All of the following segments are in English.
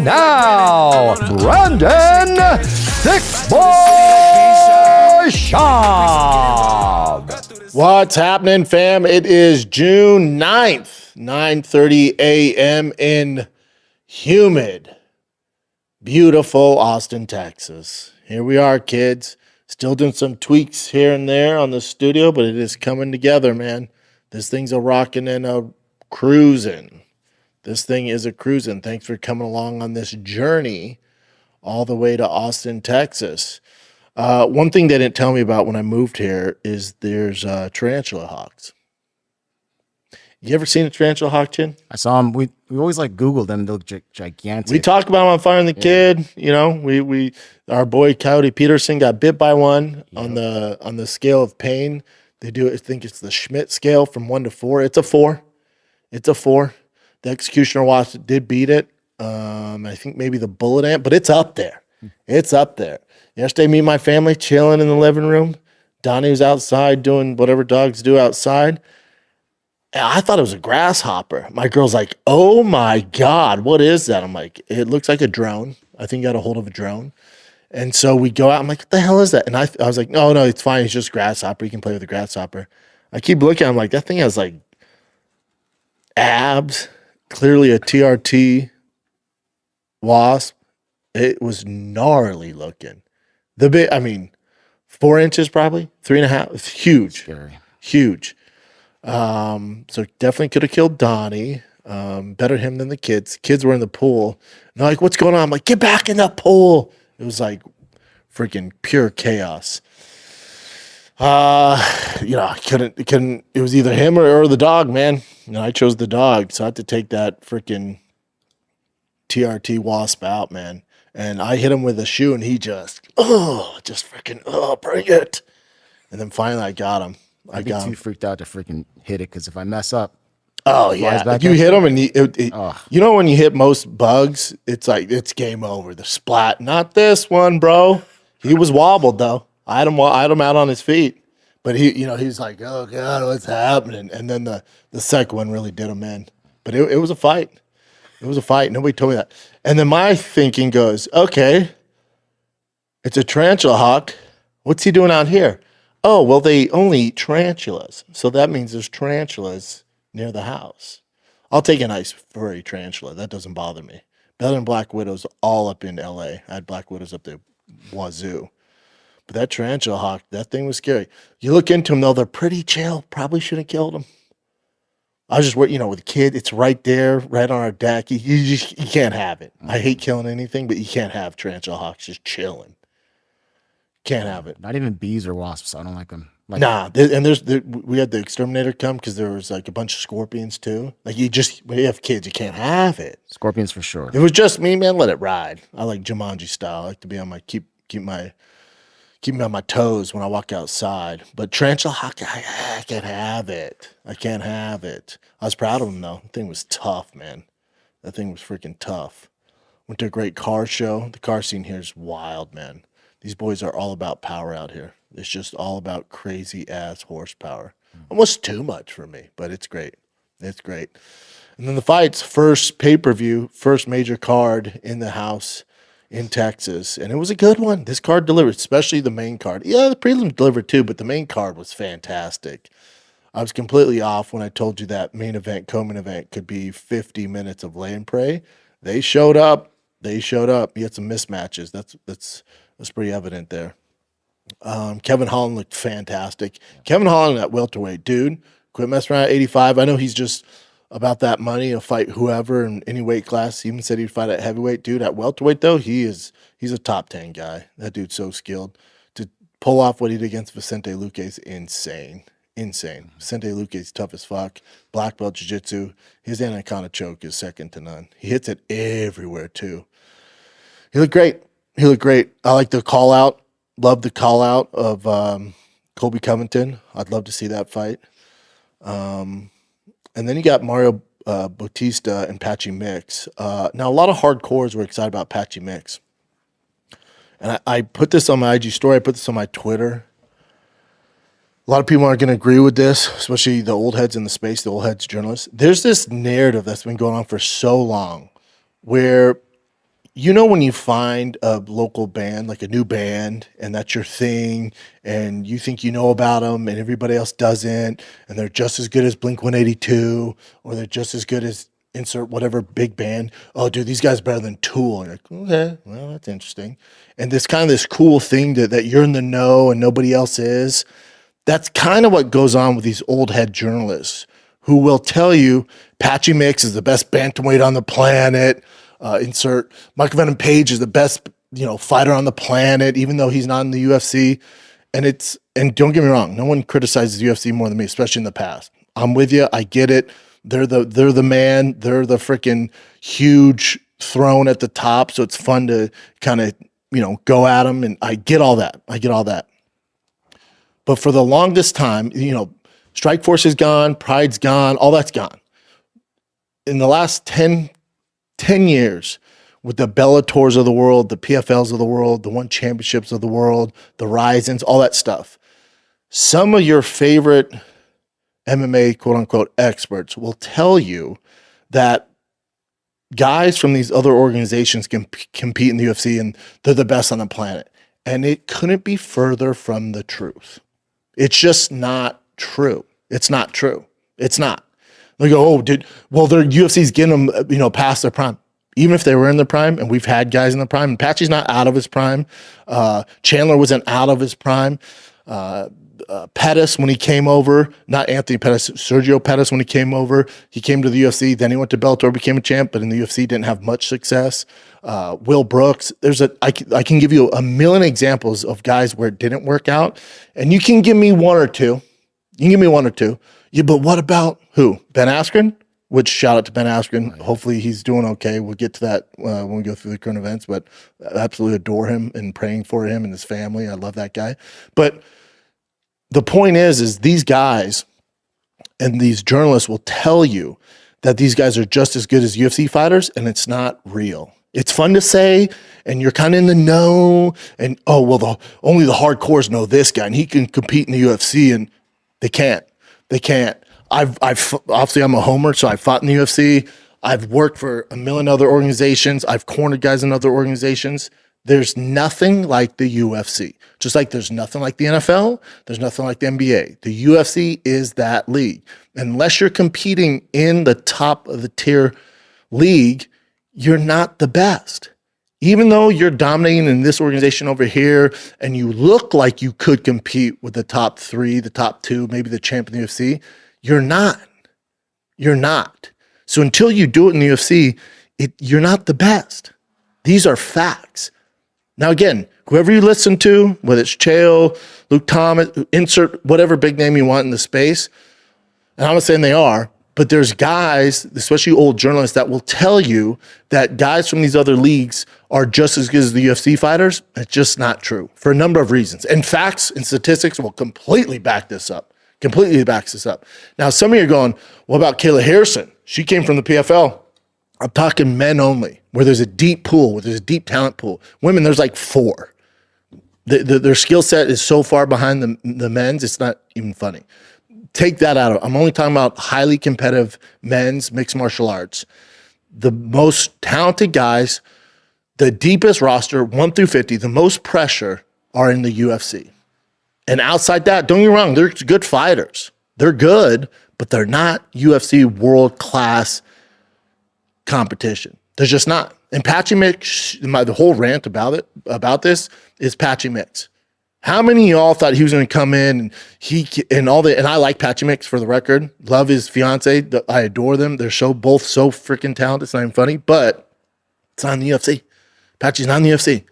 And now, Brandon Thiccc Schaub. What's happening, fam? It is June 9th, 9:30 a.m. in humid, beautiful Austin, Texas. Here we are, kids. Still doing some tweaks here and there on the studio, but it is coming together, man. This thing's a rocking and a cruising. This thing is a cruising. Thanks for coming along on this journey all the way to Austin, Texas. One thing they didn't tell me about when I moved here is there's tarantula hawks. You ever seen a tarantula hawk, Chin? I saw them. We always like Googled them. They look gigantic. We talked about them on Fire and the Kid. You know, we our boy Coyote Peterson got bit by one on the scale of pain. They do it. I think it's the Schmidt scale from 1 to 4. It's a 4. It's a 4. The executioner wasp did beat it. I think maybe the bullet ant, but it's up there. It's up there. Yesterday, me and my family chilling in the living room. Donnie was outside doing whatever dogs do outside. And I thought it was a grasshopper. My girl's like, "Oh my God, what is that?" I'm like, "It looks like a drone. I think you got a hold of a drone." And so we go out. I'm like, "What the hell is that?" And I was like, "No, it's fine. It's just grasshopper. You can play with the grasshopper." I keep looking. I'm like, that thing has like abs. Clearly a TRT wasp. It was gnarly looking. 4 inches probably, 3.5. It's huge. Scary. Huge. So definitely could have killed Donnie. Better him than the kids. Kids were in the pool. And they're like, "What's going on?" I'm like, "Get back in the pool." It was like freaking pure chaos. I couldn't, it was either him or the dog, man. And I chose the dog. So I had to take that freaking TRT wasp out, man. And I hit him with a shoe and he just bring it. And then finally I got him. I'd be too freaked out to freaking hit it because if I mess up, you hit him and you know when you hit most bugs, it's like it's game over. The splat, not this one, bro. He was wobbled though. I had him out on his feet, but he's like, "Oh God, what's happening?" And then the second one really did him in. But it was a fight. It was a fight. Nobody told me that. And then my thinking goes, okay, it's a tarantula hawk. What's he doing out here? Oh, well, they only eat tarantulas. So that means there's tarantulas near the house. I'll take a nice furry tarantula. That doesn't bother me. Better than black widows all up in L.A. I had black widows up there, wazoo. But that tarantula hawk, that thing was scary. You look into them, though, they're pretty chill. Probably should have killed them. I was just, with a kid, it's right there, right on our deck. You can't have it. I hate killing anything, but you can't have tarantula hawks just chilling. Can't have it. Not even bees or wasps. I don't like them. We had the exterminator come because there was like a bunch of scorpions too. Like when you have kids, you can't have it. Scorpions for sure. It was just me, man. Let it ride. I like Jumanji style. I like to be on my keep me on my toes when I walk outside. But tarantula hawk, I can't have it. I can't have it. I was proud of him though. The thing was tough, man. That thing was freaking tough. Went to a great car show. The car scene here is wild, man. These boys are all about power out here. It's just all about crazy ass horsepower. Almost too much for me, but it's great. It's great. And then the fights, first pay-per-view, first major card in the house in Texas. And it was a good one. This card delivered, especially the main card. Yeah, the prelim delivered too, but the main card was fantastic. I was completely off when I told you that main event, co-main event could be 50 minutes of lay and pray. They showed up. You had some mismatches. That's pretty evident there. Kevin Holland looked fantastic. Kevin Holland at welterweight, dude. Quit messing around at 85. I know he's just about that money. He'll fight whoever in any weight class. He even said he'd fight at heavyweight, dude. At welterweight, though, he's a top 10 guy. That dude's so skilled. To pull off what he did against Vicente Luque is insane. Insane. Vicente Luque's tough as fuck. Black belt jiu-jitsu. His anaconda choke is second to none. He hits it everywhere, too. He looked great. I like the call out. Love the call out of Colby Covington. I'd love to see that fight. And then you got Mario Bautista and Patchy Mix. Now, a lot of hardcores were excited about Patchy Mix. And I put this on my IG story. I put this on my Twitter. A lot of people aren't going to agree with this, especially the old heads in the space, the old heads journalists. There's this narrative that's been going on for so long where you know when you find a local band, like a new band, and that's your thing, and you think you know about them, and everybody else doesn't, and they're just as good as Blink-182, or they're just as good as insert whatever big band. Oh, dude, these guys are better than Tool. And you're like, okay, well, that's interesting. And this kind of this cool thing that you're in the know and nobody else is. That's kind of what goes on with these old head journalists who will tell you Patchy Mix is the best bantamweight on the planet. Insert Michael Venom Page is the best, fighter on the planet, even though he's not in the UFC. And don't get me wrong, no one criticizes UFC more than me, especially in the past. I'm with you. I get it. They're the man. They're the freaking huge throne at the top. So it's fun to kind of, go at them. And I get all that. But for the longest time, Strikeforce is gone, Pride's gone, all that's gone. In the last 10 years, with the Bellators of the world, the PFLs of the world, the One Championships of the world, the Ryzens, all that stuff, some of your favorite MMA quote-unquote experts will tell you that guys from these other organizations can compete in the UFC and they're the best on the planet. And it couldn't be further from the truth. It's just not true. It's not true. It's not. They go, their UFC's getting them, past their prime. Even if they were in the prime, and we've had guys in the prime, and Patchy's not out of his prime. Chandler wasn't out of his prime. Pettis, when he came over, not Anthony Pettis, Sergio Pettis, when he came over, he came to the UFC. Then he went to Bellator, became a champ, but in the UFC didn't have much success. Will Brooks, I can give you a million examples of guys where it didn't work out, and you can give me one or two. Yeah, but what about who? Ben Askren? Which shout out to Ben Askren. Hopefully he's doing okay. We'll get to that when we go through the current events, but I absolutely adore him and praying for him and his family. I love that guy. But the point is these guys and these journalists will tell you that these guys are just as good as UFC fighters, and it's not real. It's fun to say, and you're kind of in the know, and only the hardcores know this guy, and he can compete in the UFC, and they can't. I've obviously I'm a homer, so I fought in the UFC. I've worked for a million other organizations. I've cornered guys in other organizations. There's nothing like the UFC. Just like there's nothing like the NFL, there's nothing like the NBA. The UFC is that league. Unless you're competing in the top of the tier league, you're not the best. Even though you're dominating in this organization over here and you look like you could compete with the top 3, the top 2, maybe the champ in the UFC, you're not. You're not. So until you do it in the UFC, you're not the best. These are facts. Now, again, whoever you listen to, whether it's Chael, Luke Thomas, insert whatever big name you want in the space, and I'm not saying they are, but there's guys, especially old journalists, that will tell you that guys from these other leagues are just as good as the UFC fighters. It's just not true for a number of reasons. And facts and statistics will completely back this up. Now, some of you are going, what about Kayla Harrison? She came from the PFL. I'm talking men only, where there's a deep pool, where there's a deep talent pool. Women, there's like 4. Their skill set is so far behind the men's, it's not even funny. Take that out of it. I'm only talking about highly competitive men's mixed martial arts. The most talented guys, the deepest roster, 1 through 50, the most pressure are in the UFC. And outside that, don't get me wrong, they're good fighters. They're good, but they're not UFC world-class competition. They're just not. And Patchy Mix, the whole rant about this is Patchy Mix. How many of y'all thought he was going to come in and I like Patchy Mix, for the record. Love his fiance. I adore them. They're both so freaking talented. It's not even funny, but it's not in the UFC. Patchy's not in the UFC.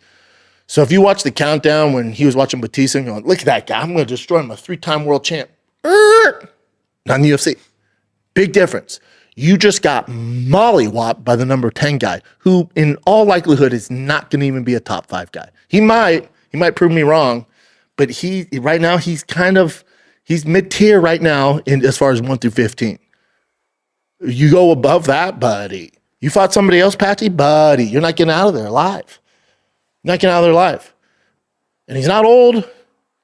So if you watch the countdown when he was watching Batista and going, look at that guy, I'm going to destroy him, a 3-time world champ. Not in the UFC. Big difference. You just got mollywopped by the number 10 guy, who in all likelihood is not going to even be a top 5 guy. He might prove me wrong, but right now he's mid-tier right now as far as 1 through 15. You go above that, buddy. You fought somebody else, Patchy, buddy. You're not getting out of there alive. And he's not old,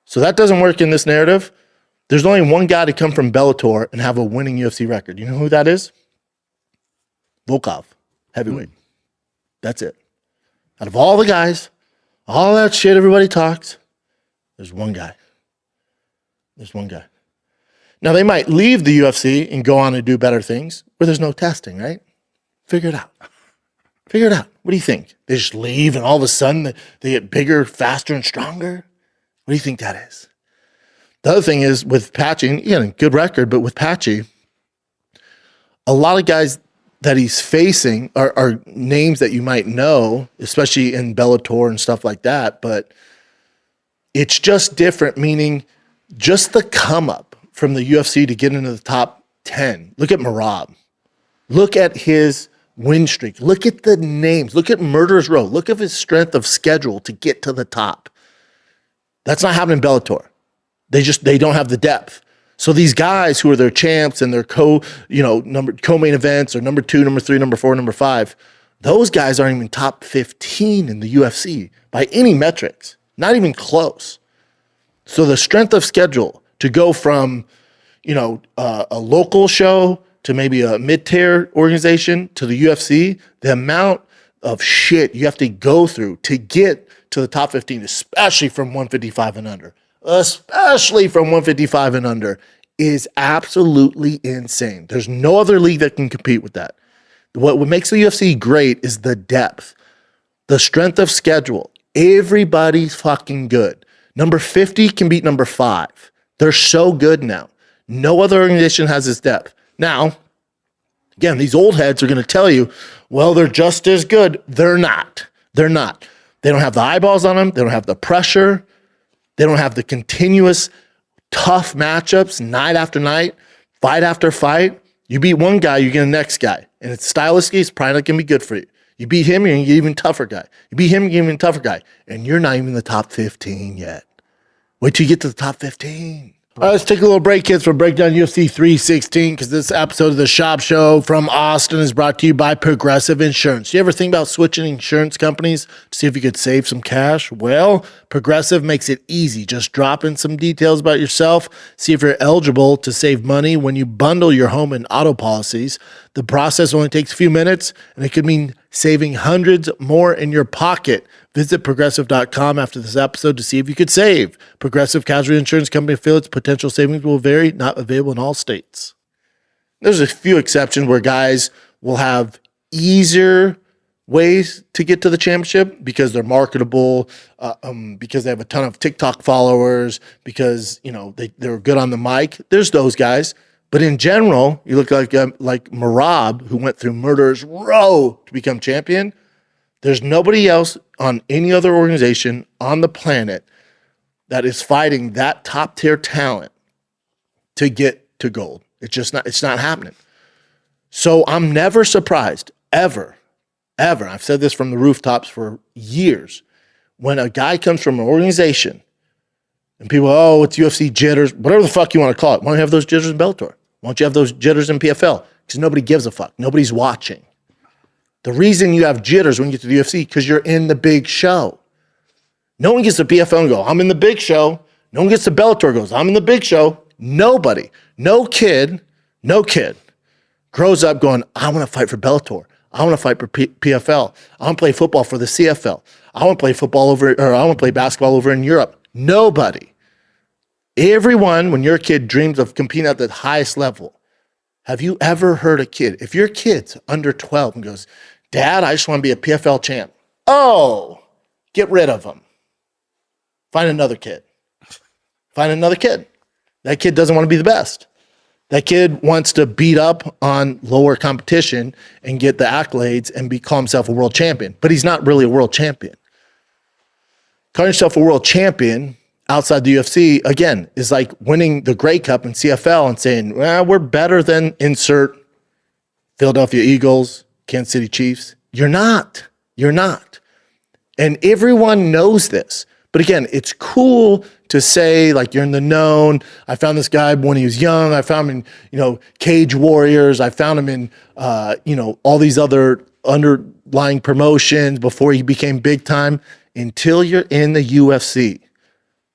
so that doesn't work in this narrative. There's only one guy to come from Bellator and have a winning UFC record. You know who that is? Volkov, heavyweight. That's it. Out of all the guys, all that shit everybody talks, there's one guy. There's one guy. Now, they might leave the UFC and go on and do better things where there's no testing, right? Figure it out. Figure it out. What do you think? They just leave and all of a sudden they get bigger, faster, and stronger? What do you think that is? The other thing is with Patchy, good record, but with Patchy, a lot of guys that he's facing are names that you might know, especially in Bellator and stuff like that, but it's just different, meaning just the come up from the UFC to get into the top 10. Look at Merab. Look at his win streak. Look at the names. Look at Murderer's Row. Look at his strength of schedule to get to the top. That's not happening in Bellator. They don't have the depth. So these guys who are their champs and their co-main events or number 2, number 3, number 4, number 5, those guys aren't even top 15 in the UFC by any metrics. Not even close. So the strength of schedule to go from, a local show to maybe a mid-tier organization to the UFC, the amount of shit you have to go through to get to the top 15, especially from 155 and under, is absolutely insane. There's no other league that can compete with that. What makes the UFC great is the depth, the strength of schedule. Everybody's fucking good. Number 50 can beat number 5. They're so good now. No other organization has this depth. Now, again, these old heads are going to tell you, well, they're just as good. They're not. They're not. They don't have the eyeballs on them. They don't have the pressure. They don't have the continuous tough matchups night after night, fight after fight. You beat one guy, you get the next guy. And it's stylistically, it's probably not going to be good for you. You beat him, you're going to get an even tougher guy. You beat him, you get an even tougher guy. And you're not even in the top 15 yet. Wait till you get to the top 15. All right, let's take a little break, kids, for Breakdown UFC 316, because this episode of the Schaub Show from Austin is brought to you by Progressive Insurance. You ever think about switching insurance companies to see if you could save some cash? Well, Progressive makes it easy. Just drop in some details about yourself, see if you're eligible to save money when you bundle your home and auto policies. The process only takes a few minutes, and it could mean saving hundreds more in your pocket. Visit Progressive.com after this episode to see if you could save. Progressive Casualty Insurance Company affiliates. Potential savings will vary. Not available in all states. There's a few exceptions where guys will have easier ways to get to the championship because they're marketable, because they have a ton of TikTok followers, because they're good on the mic. There's those guys. But in general, you look like Merab, who went through Murderer's Row to become champion. There's nobody else on any other organization on the planet that is fighting that top tier talent to get to gold. It's not happening. So I'm never surprised, ever. I've said this from the rooftops for years. When a guy comes from an organization and people, it's UFC jitters, whatever the fuck you want to call it. Why don't you have those jitters in Bellator? Why don't you have those jitters in PFL? Because nobody gives a fuck. Nobody's watching. The reason you have jitters when you get to the UFC, because you're in the big show. No one gets to PFL and go, I'm in the big show. No one gets to Bellator and goes, I'm in the big show. Nobody. No kid grows up going, I want to fight for Bellator. I want to fight for PFL. I want to play football for the CFL. I want to play I want to play basketball over in Europe. Nobody. Everyone, when you're a kid, dreams of competing at the highest level. Have you ever heard a kid, if your kid's under 12 and goes, Dad, I just want to be a PFL champ. Oh, get rid of him. Find another kid. That kid doesn't want to be the best. That kid wants to beat up on lower competition and get the accolades and call himself a world champion. But he's not really a world champion. Calling yourself a world champion outside the UFC, again, is like winning the Grey Cup in CFL and saying, well, we're better than insert Philadelphia Eagles, Kansas City Chiefs. You're not. And everyone knows this. But again, it's cool to say, like, you're in the known. I found this guy when he was young. I found him in, Cage Warriors. I found him in, all these other underlying promotions before he became big time. Until you're in the UFC,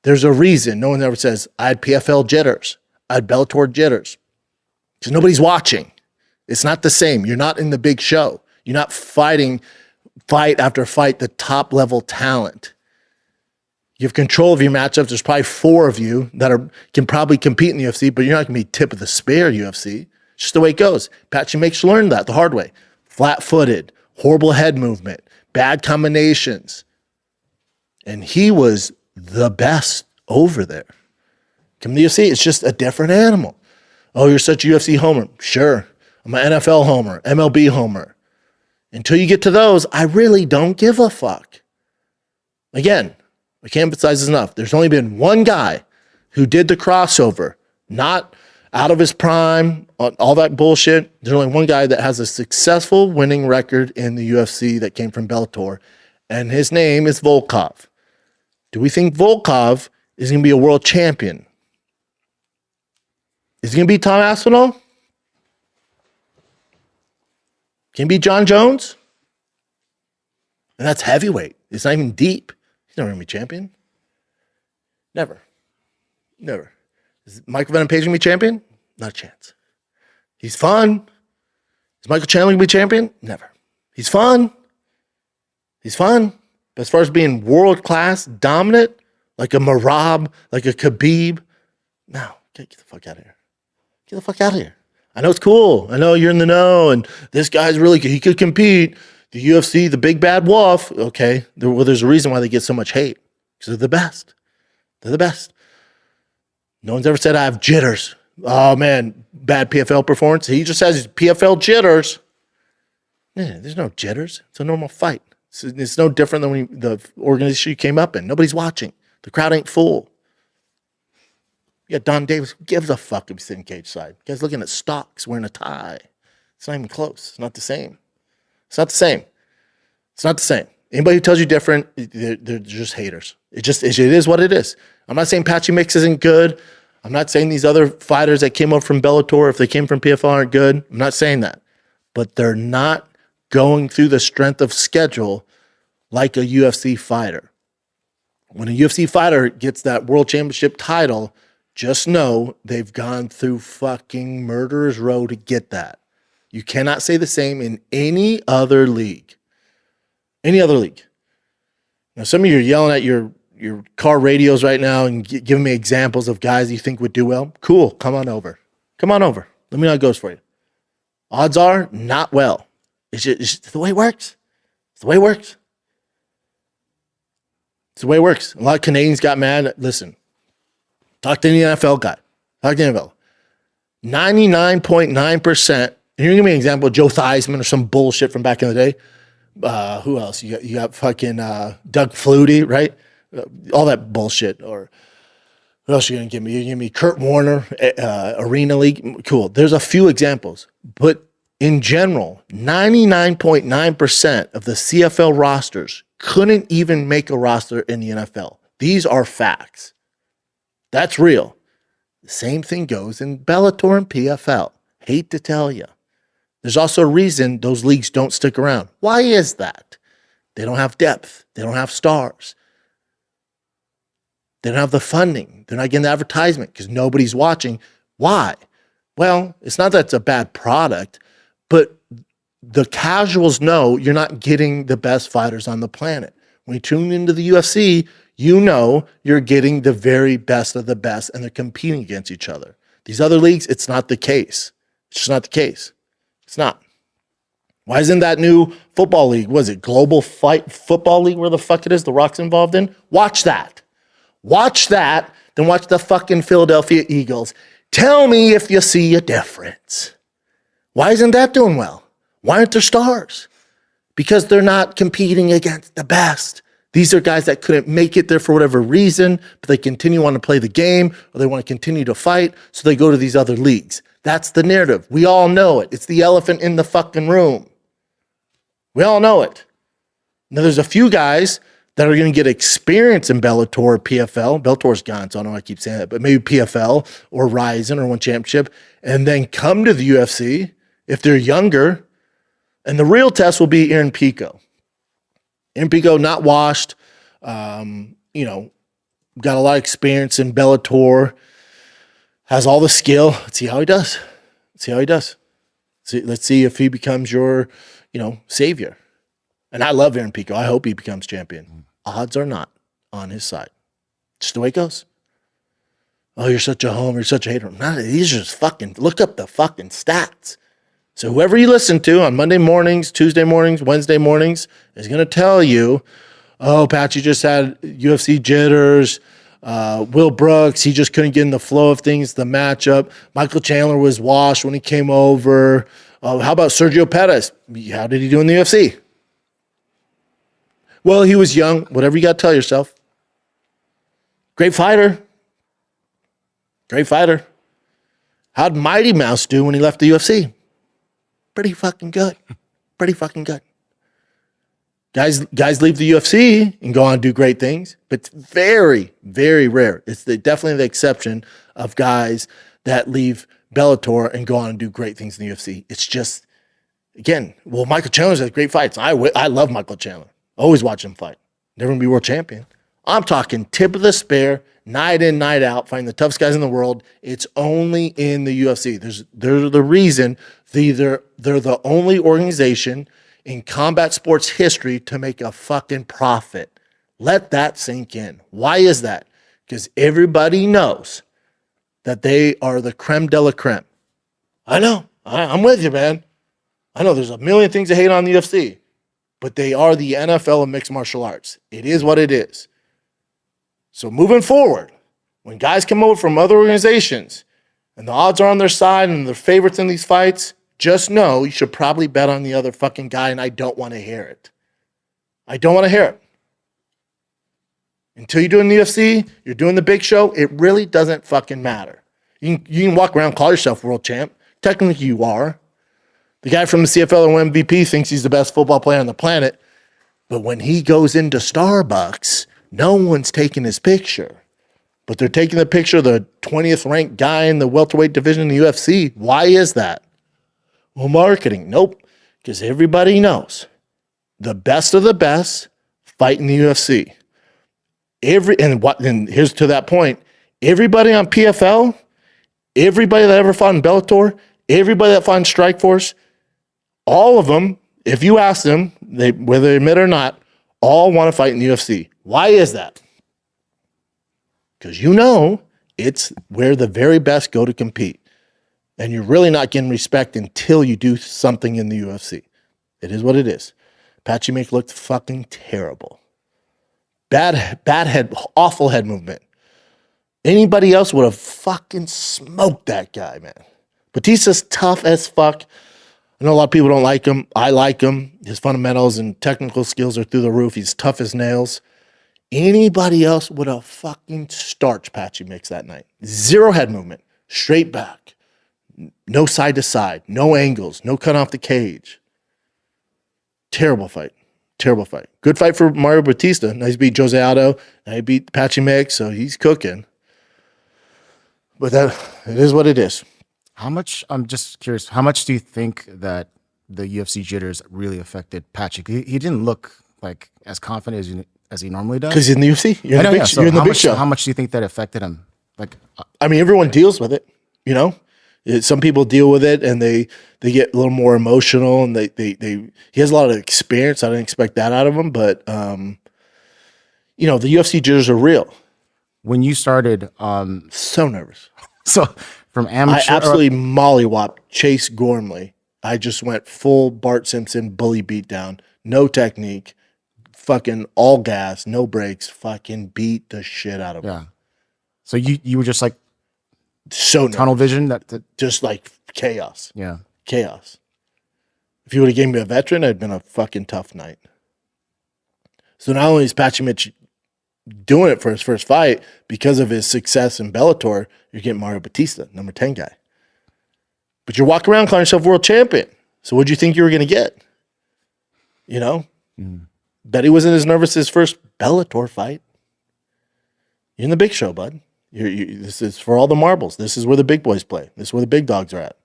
there's a reason no one ever says, I had PFL jitters. I had Bellator jitters. Because nobody's watching. It's not the same. You're not in the big show. You're not fighting fight after fight, the top level talent. You have control of your matchups. There's probably 4 of you that can probably compete in the UFC, but you're not going to be tip of the spear UFC. It's just the way it goes. Patchy makes you learn that the hard way. Flat-footed, horrible head movement, bad combinations. And he was the best over there. Come to the UFC, it's just a different animal. Oh, you're such a UFC homer. Sure. I'm an NFL homer, MLB homer. Until you get to those, I really don't give a fuck. Again, I can't emphasize this enough. There's only been one guy who did the crossover, not out of his prime, all that bullshit. There's only one guy that has a successful winning record in the UFC that came from Bellator, and his name is Volkov. Do we think Volkov is going to be a world champion? Is he going to beat Tom Aspinall? Can he beat Jon Jones? And that's heavyweight. It's not even deep. He's never going to be champion. Never. Is Michael Venom Page going to be champion? Not a chance. He's fun. Is Michael Chandler going to be champion? Never. He's fun. But as far as being world-class, dominant, like a Merab, like a Khabib, no, get the fuck out of here. Get the fuck out of here. I know it's cool. I know you're in the know, and this guy's really good. He could compete. The UFC, the big bad wolf. Okay, there's a reason why they get so much hate. Because they're the best. They're the best. No one's ever said I have jitters. Oh, man, bad PFL performance. He just has PFL jitters. Yeah, there's no jitters. It's a normal fight. It's no different than when the organization you came up in. Nobody's watching. The crowd ain't full. You got Don Davis. Who gives a fuck if he's sitting cage side? You guys looking at stocks, wearing a tie. It's not even close. It's not the same. It's not the same. Anybody who tells you different, they're just haters. It is what it is. I'm not saying Patchy Mix isn't good. I'm not saying these other fighters that came up from Bellator, if they came from PFL, aren't good. I'm not saying that. But they're not going through the strength of schedule like a UFC fighter. When a UFC fighter gets that world championship title, just know they've gone through fucking murderer's row to get that. You cannot say the same in any other league. Any other league. Now, some of you are yelling at your car radios right now and giving me examples of guys you think would do well. Cool. Come on over. Let me know how it goes for you. Odds are not well. It's just the way it works. It's the way it works. A lot of Canadians got mad. Listen, talk to any NFL guy. 99.9%. And you're going to give me an example of Joe Theismann or some bullshit from back in the day. Who else? You got fucking Doug Flutie, right? All that bullshit. Or what else are you going to give me? You're going to give me Kurt Warner, Arena League. Cool. There's a few examples. But in general, 99.9% of the CFL rosters couldn't even make a roster in the NFL. These are facts. That's real. The same thing goes in Bellator and PFL. Hate to tell you. There's also a reason those leagues don't stick around. Why is that? They don't have depth. They don't have stars. They don't have the funding. They're not getting the advertisement because nobody's watching. Why? Well, it's not that it's a bad product, but the casuals know you're not getting the best fighters on the planet. When you tune into the UFC, you know you're getting the very best of the best, and they're competing against each other. These other leagues, it's not the case. It's just not the case. It's not. Why isn't that new football league? Was it Global Fight Football League, where the fuck it is, The Rock's involved in? Watch that. Then watch the fucking Philadelphia Eagles. Tell me if you see a difference. Why isn't that doing well? Why aren't there stars? Because they're not competing against the best. These are guys that couldn't make it there for whatever reason, but they continue on to play the game, or they want to continue to fight, so they go to these other leagues. That's the narrative. We all know it. It's the elephant in the fucking room. We all know it. Now, there's a few guys that are going to get experience in Bellator or PFL. Bellator's gone, so I don't know why I keep saying that, but maybe PFL or Ryzen or one championship, and then come to the UFC if they're younger. And the real test will be Aaron Pico. Aaron Pico, not washed, got a lot of experience in Bellator, has all the skill. Let's see how he does. Let's see if he becomes your, savior. And I love Aaron Pico. I hope he becomes champion. Odds are not on his side. Just the way it goes. Oh, you're such a homer. You're such a hater. Nah, these are just fucking, look up the fucking stats. So whoever you listen to on Monday mornings, Tuesday mornings, Wednesday mornings is going to tell you, oh, Patchy just had UFC jitters. Will Brooks, he just couldn't get in the flow of things, the matchup. Michael Chandler was washed when he came over. How about Sergio Pettis? How did he do in the UFC? Well, he was young. Whatever you got to tell yourself. Great fighter. Great fighter. How'd Mighty Mouse do when he left the UFC? Pretty fucking good. Pretty fucking good. Guys leave the UFC and go on and do great things, but it's very, very rare. It's definitely the exception of guys that leave Bellator and go on and do great things in the UFC. It's just, again, well, Michael Chandler has great fights. I love Michael Chandler. Always watch him fight. Never gonna be world champion. I'm talking tip of the spear, night in, night out, fighting the toughest guys in the world. It's only in the UFC. They're the reason. They're the only organization in combat sports history to make a fucking profit. Let that sink in. Why is that? Because everybody knows that they are the creme de la creme. I know. I'm with you, man. I know there's a million things to hate on the UFC, but they are the NFL of mixed martial arts. It is what it is. So moving forward, when guys come over from other organizations and the odds are on their side and they're favorites in these fights, just know you should probably bet on the other fucking guy, and I don't want to hear it. I don't want to hear it. Until you're doing the UFC, you're doing the big show, it really doesn't fucking matter. You can walk around and call yourself world champ. Technically, you are. The guy from the CFL or MVP thinks he's the best football player on the planet, but when he goes into Starbucks, no one's taking his picture. But they're taking the picture of the 20th ranked guy in the welterweight division in the UFC. Why is that? Well, marketing. Nope. Because everybody knows the best of the best fight in the UFC. And here's to that point. Everybody on PFL, everybody that ever fought in Bellator, everybody that fought in Strikeforce, all of them, if you ask them, whether they admit it or not, all want to fight in the UFC. Why is that? Because you know it's where the very best go to compete. And you're really not getting respect until you do something in the UFC. It is what it is. Patchy Mink looked fucking terrible. Bad head, awful head movement. Anybody else would have fucking smoked that guy, man. Batista's tough as fuck. I know a lot of people don't like him. I like him. His fundamentals and technical skills are through the roof. He's tough as nails. Anybody else would have fucking starched Patchy Mix that night. Zero head movement. Straight back. No side to side. No angles. No cut off the cage. Terrible fight. Terrible fight. Good fight for Mario Batista. Nice beat Jose Aldo. Now he beat Patchy Mix, so he's cooking. But it is what it is. How much, I'm just curious, how much do you think that the UFC jitters really affected Patchy? He didn't look like as confident as he normally does. Because in the UFC, you're in the big show. How much do you think that affected him? I mean, everyone deals with it, you know? Some people deal with it and they get a little more emotional, and he has a lot of experience. I didn't expect that out of him, but you know, the UFC jitters are real. When you started, so nervous. So from amateur, I absolutely mollywopped Chase Gormley. I just went full Bart Simpson bully beatdown, no technique, fucking all gas, no brakes, fucking beat the shit out of him. Yeah. So you were just like so tunnel nervous. vision, just like chaos. Yeah. Chaos. If you would have given me a veteran, it'd been a fucking tough night. So not only is Patchy Mitch doing it for his first fight, because of his success in Bellator, you're getting Mario Batista, number 10 guy. But you're walking around calling yourself world champion. So what'd you think you were going to get? You know? Bet he wasn't as nervous as his first Bellator fight. You're in the big show, bud. This is for all the marbles. This is where the big boys play. This is where the big dogs are at.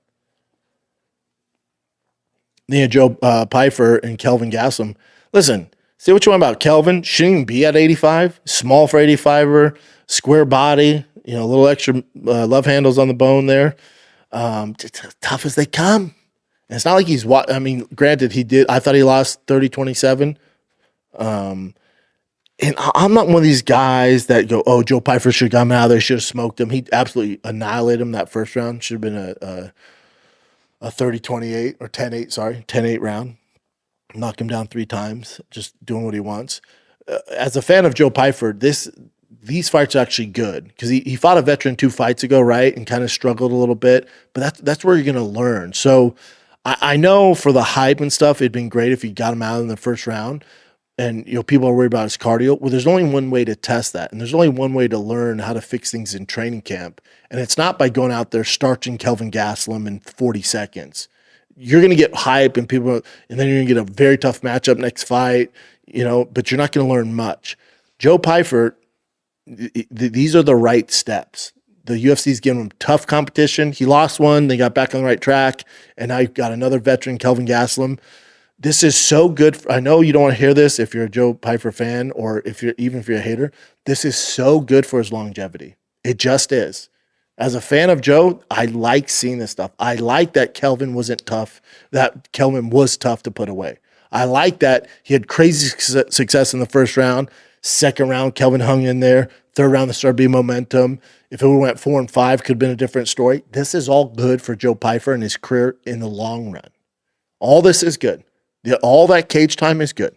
Then Joe Pfeiffer and Kelvin Gastelum. Listen, say what you want about Kelvin. Shouldn't even be at 85. Small for 85er. Square body. You know, a little extra love handles on the bone there. Tough as they come. And it's not like I mean, granted, I thought he lost 30-27. And I'm not one of these guys that go, oh, Joe Pyfer should have come out of there, should have smoked him. He absolutely annihilated him that first round. Should have been a 30-28 or 10-8, sorry, 10-8 round. Knock him down 3 times, just doing what he wants. As a fan of Joe Pyfer, these fights are actually good because he fought a veteran 2 fights ago, right, and kind of struggled a little bit. But that's where you're going to learn. So I know for the hype and stuff, it'd been great if he got him out in the first round. And people are worried about his cardio. Well, there's only one way to test that, and there's only one way to learn how to fix things in training camp, and it's not by going out there starching Kelvin Gastelum in 40 seconds. You're going to get hype, and then you're going to get a very tough matchup next fight, but you're not going to learn much. Joe Pyfer, these are the right steps. The UFC's giving him tough competition. He lost one, they got back on the right track, and now you've got another veteran, Kelvin Gastelum. This is so good. I know you don't want to hear this if you're a Joe Pyfer fan or even if you're a hater. This is so good for his longevity. It just is. As a fan of Joe, I like seeing this stuff. I like that Kelvin wasn't tough, that Kelvin was tough to put away. I like that he had crazy success in the first round. Second round, Kelvin hung in there. Third round, there started being momentum. If it went 4-5, could have been a different story. This is all good for Joe Pyfer and his career in the long run. All this is good. All that cage time is good.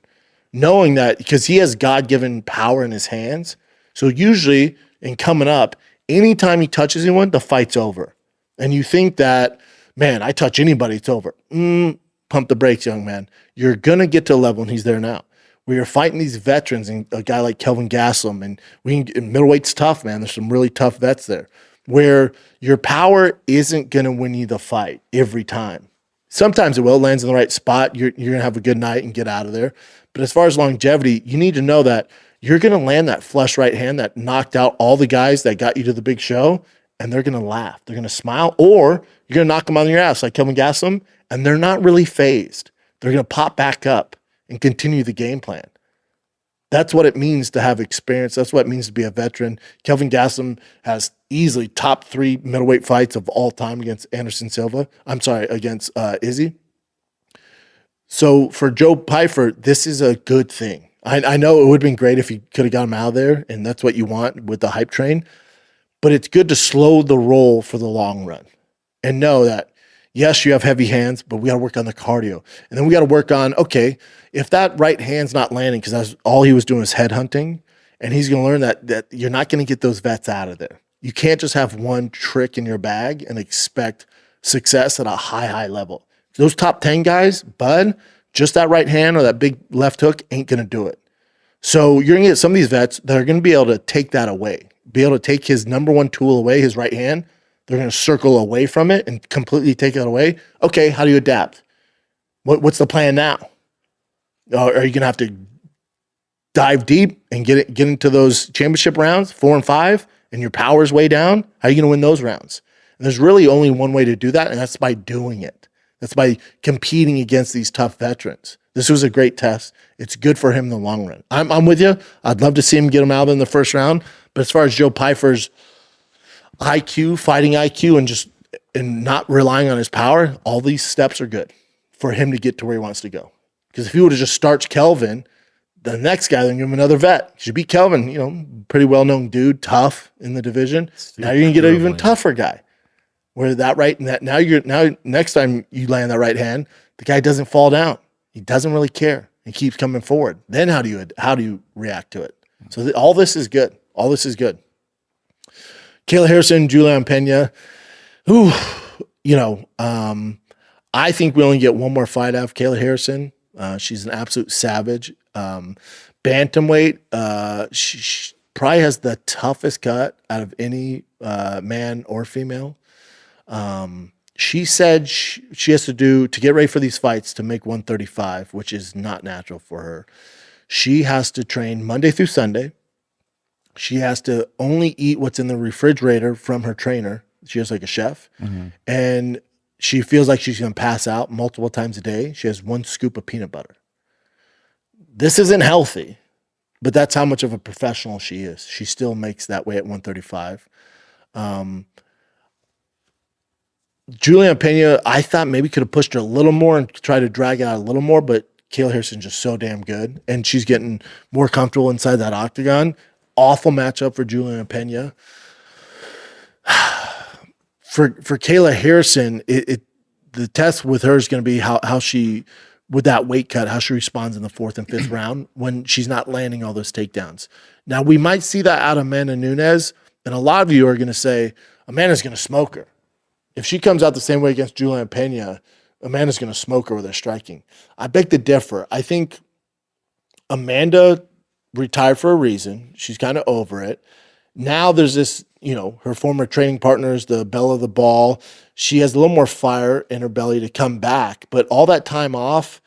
Knowing that, because he has God-given power in his hands. So usually, in coming up, anytime he touches anyone, the fight's over. And you think that, man, I touch anybody, it's over. Pump the brakes, young man. You're going to get to a level, and he's there now, where you're fighting these veterans and a guy like Kelvin Gastelum. And middleweight's tough, man. There's some really tough vets there, where your power isn't going to win you the fight every time. Sometimes it will, lands in the right spot. You're going to have a good night and get out of there. But as far as longevity, you need to know that you're going to land that flush right hand that knocked out all the guys that got you to the big show, and they're going to laugh. They're going to smile, or you're going to knock them on your ass like Kelvin Gastelum, and they're not really phased. They're going to pop back up and continue the game plan. That's what it means to have experience. That's what it means to be a veteran. Kelvin Gastelum has easily top 3 middleweight fights of all time against against Izzy. So for Joe Pyfer, this is a good thing. I know it would have been great if he could have got him out of there, and that's what you want with the hype train. But it's good to slow the roll for the long run and know that, yes, you have heavy hands, but we got to work on the cardio. And then we got to work on, okay, if that right hand's not landing, because that's all he was doing is head hunting, and he's going to learn that you're not going to get those vets out of there. You can't just have one trick in your bag and expect success at a high level. Those top 10 guys, bud, just that right hand or that big left hook ain't going to do it. So you're going to get some of these vets that are going to be able to take that away, be able to take his number one tool away, his right hand. They're going to circle away from it and completely take it away. Okay, how do you adapt? What's the plan now? Are you going to have to dive deep and get into those championship rounds, 4 and 5, and your power's way down? How are you going to win those rounds? And there's really only one way to do that, and that's by doing it. That's by competing against these tough veterans. This was a great test. It's good for him in the long run. I'm with you. I'd love to see him get him out in the first round. But as far as Joe Pyfer's IQ, fighting IQ, and not relying on his power, all these steps are good for him to get to where he wants to go. Because if he would have just starched Kelvin, the next guy, then give him another vet. Should beat Kelvin, pretty well-known dude, tough in the division. Now you're going to get an even tougher guy. Where now next time you land that right hand, the guy doesn't fall down. He doesn't really care. He keeps coming forward. Then how do you react to it? So all this is good. All this is good. Kayla Harrison, Julian Pena. I think we only get one more fight out of Kayla Harrison. She's an absolute savage. Bantamweight, she probably has the toughest cut out of any man or female. She said she has to get ready for these fights to make 135, which is not natural for her. She has to train Monday through Sunday. She has to only eat what's in the refrigerator from her trainer. She has like a chef. Mm-hmm. And she feels like she's going to pass out multiple times a day. She has 1 scoop of peanut butter. This isn't healthy, but that's how much of a professional she is. She still makes that way at 135. Juliana Pena, I thought maybe could have pushed her a little more and tried to drag it out a little more, but Kayla Harrison's just so damn good, and she's getting more comfortable inside that octagon. Awful matchup for Juliana Pena. For Kayla Harrison, the test with her is going to be how she, with that weight cut, how she responds in the 4th and 5th round when she's not landing all those takedowns. Now, we might see that out of Amanda Nunes, and a lot of you are going to say, Amanda's going to smoke her. If she comes out the same way against Juliana Pena, Amanda's going to smoke her with her striking. I beg to differ. I think Amanda retired for a reason. She's kind of over it. Now there's this, her former training partners, the belle of the ball. She has a little more fire in her belly to come back. But all that time off,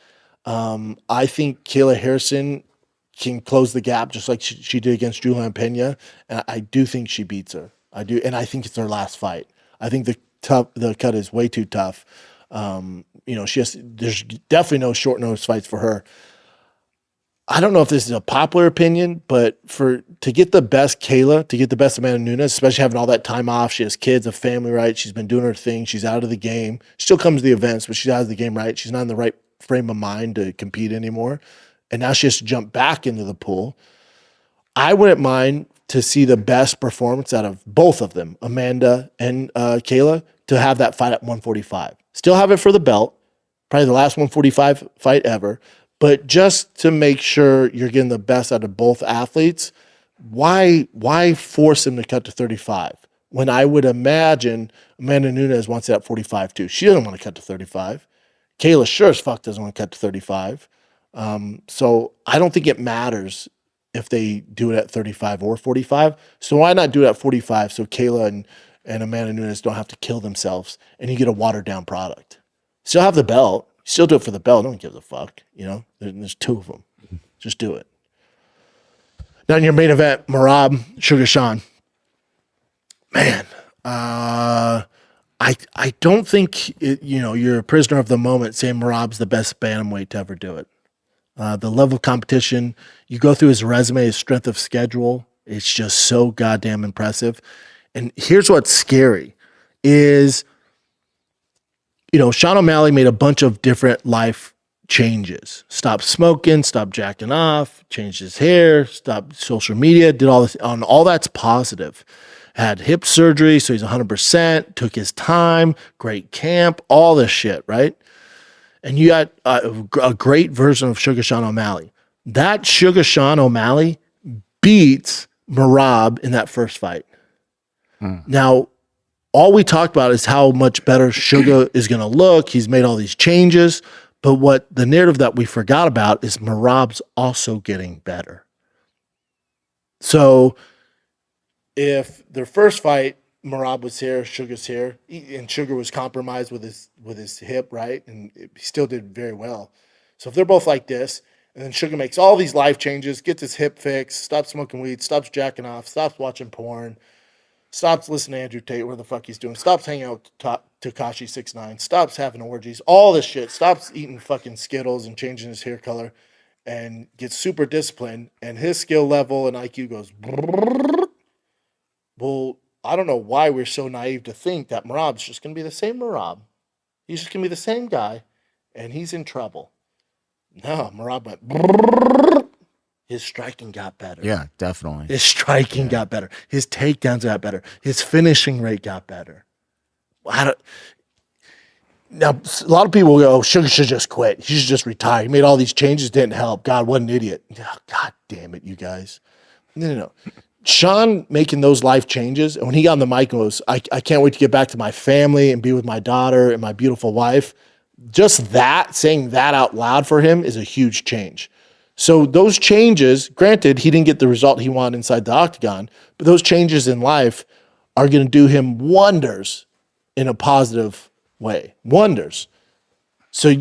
I think Kayla Harrison can close the gap just like she did against Juliana Pena. And I do think she beats her. I do. And I think it's her last fight. I think the cut is way too tough. There's definitely no short notice fights for her. I don't know if this is a popular opinion, but to get the best Kayla, to get the best Amanda Nunes, especially having all that time off, she has kids, a family, right? She's been doing her thing. She's out of the game. She still comes to the events, but she's out of the game, right? She's not in the right frame of mind to compete anymore. And now she has to jump back into the pool. I wouldn't mind to see the best performance out of both of them, Amanda and Kayla, to have that fight at 145. Still have it for the belt, probably the last 145 fight ever. But just to make sure you're getting the best out of both athletes, why force him to cut to 35? When I would imagine Amanda Nunes wants it at 45 too. She doesn't want to cut to 35. Kayla sure as fuck doesn't want to cut to 35. So I don't think it matters if they do it at 35 or 45. So why not do it at 45 so Kayla and Amanda Nunes don't have to kill themselves and you get a watered down product. Still have the belt. Still do it for the belt. No one gives a fuck. There's 2 of them. Just do it. Now in your main event, Merab, Suga Sean. Man, I don't think you're a prisoner of the moment saying Merab's the best bantamweight to ever do it. The level of competition, you go through his resume, his strength of schedule, it's just so goddamn impressive. And here's what's scary is, Sean O'Malley made a bunch of different life changes. Stopped smoking, stopped jacking off, changed his hair, stopped social media, did all this. On all that's positive. Had hip surgery, so he's 100%, took his time, great camp, all this shit, right? And you got a great version of Suga Sean O'Malley. That Suga Sean O'Malley beats Merab in that first fight. Now, all we talked about is how much better Suga is going to look. He's made all these changes. But what the narrative that we forgot about is Merab's also getting better. So if their first fight, Merab was here, Suga's here, and Suga was compromised with his hip, right? And he still did very well. So if they're both like this, and then Suga makes all these life changes, gets his hip fixed, stops smoking weed, stops jacking off, stops watching porn, stops listening to Andrew Tate, where the fuck he's doing, stops hanging out with Tekashi 6ix9ine, stops having orgies, all this shit, stops eating fucking Skittles and changing his hair color, and gets super disciplined, and his skill level and IQ goes, well, I don't know why we're so naive to think that Merab's just going to be the same Merab. He's just going to be the same guy, and he's in trouble. No, Merab went, his striking got better. Yeah, definitely. His striking got better. His takedowns got better. His finishing rate got better. Now, a lot of people go, Suga should just quit. He should just retire. He made all these changes, didn't help. God, what an idiot. Oh, God damn it, you guys. No. Sean making those life changes, and when he got on the mic and goes, I can't wait to get back to my family and be with my daughter and my beautiful wife. Just that, saying that out loud for him is a huge change. So those changes, granted, he didn't get the result he wanted inside the octagon, but those changes in life are going to do him wonders in a positive way. Wonders. So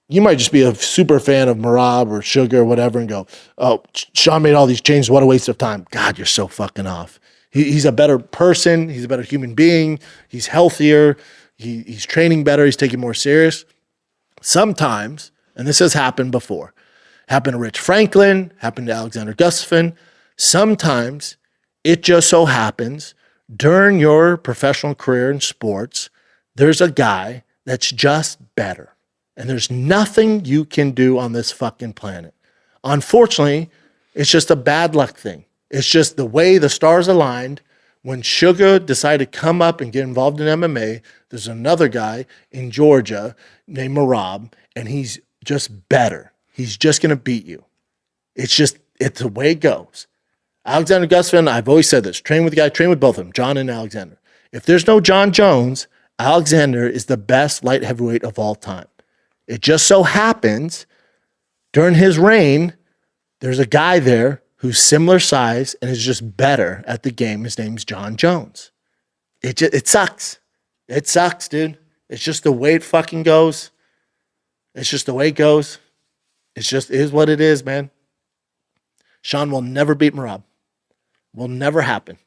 you might just be a super fan of Merab or Suga or whatever and go, oh, Sean made all these changes. What a waste of time. God, you're so fucking off. He's a better person. He's a better human being. He's healthier. He's training better. He's taking more serious. Sometimes, and this has happened before, happened to Rich Franklin, happened to Alexander Gustafsson. Sometimes it just so happens during your professional career in sports, there's a guy that's just better. And there's nothing you can do on this fucking planet. Unfortunately, it's just a bad luck thing. It's just the way the stars aligned. When Suga decided to come up and get involved in MMA, there's another guy in Georgia named Merab, and he's just better. He's just going to beat you. It's the way it goes. Alexander Gustafsson, I've always said this, train with the guy, train with both of them, Jon and Alexander. If there's no Jon Jones, Alexander is the best light heavyweight of all time. It just so happens during his reign, there's a guy there who's similar size and is just better at the game. His name's Jon Jones. It sucks. It sucks, dude. It's just the way it fucking goes. It's just the way it goes. It is what it is, man. Sean will never beat Merab. Will never happen.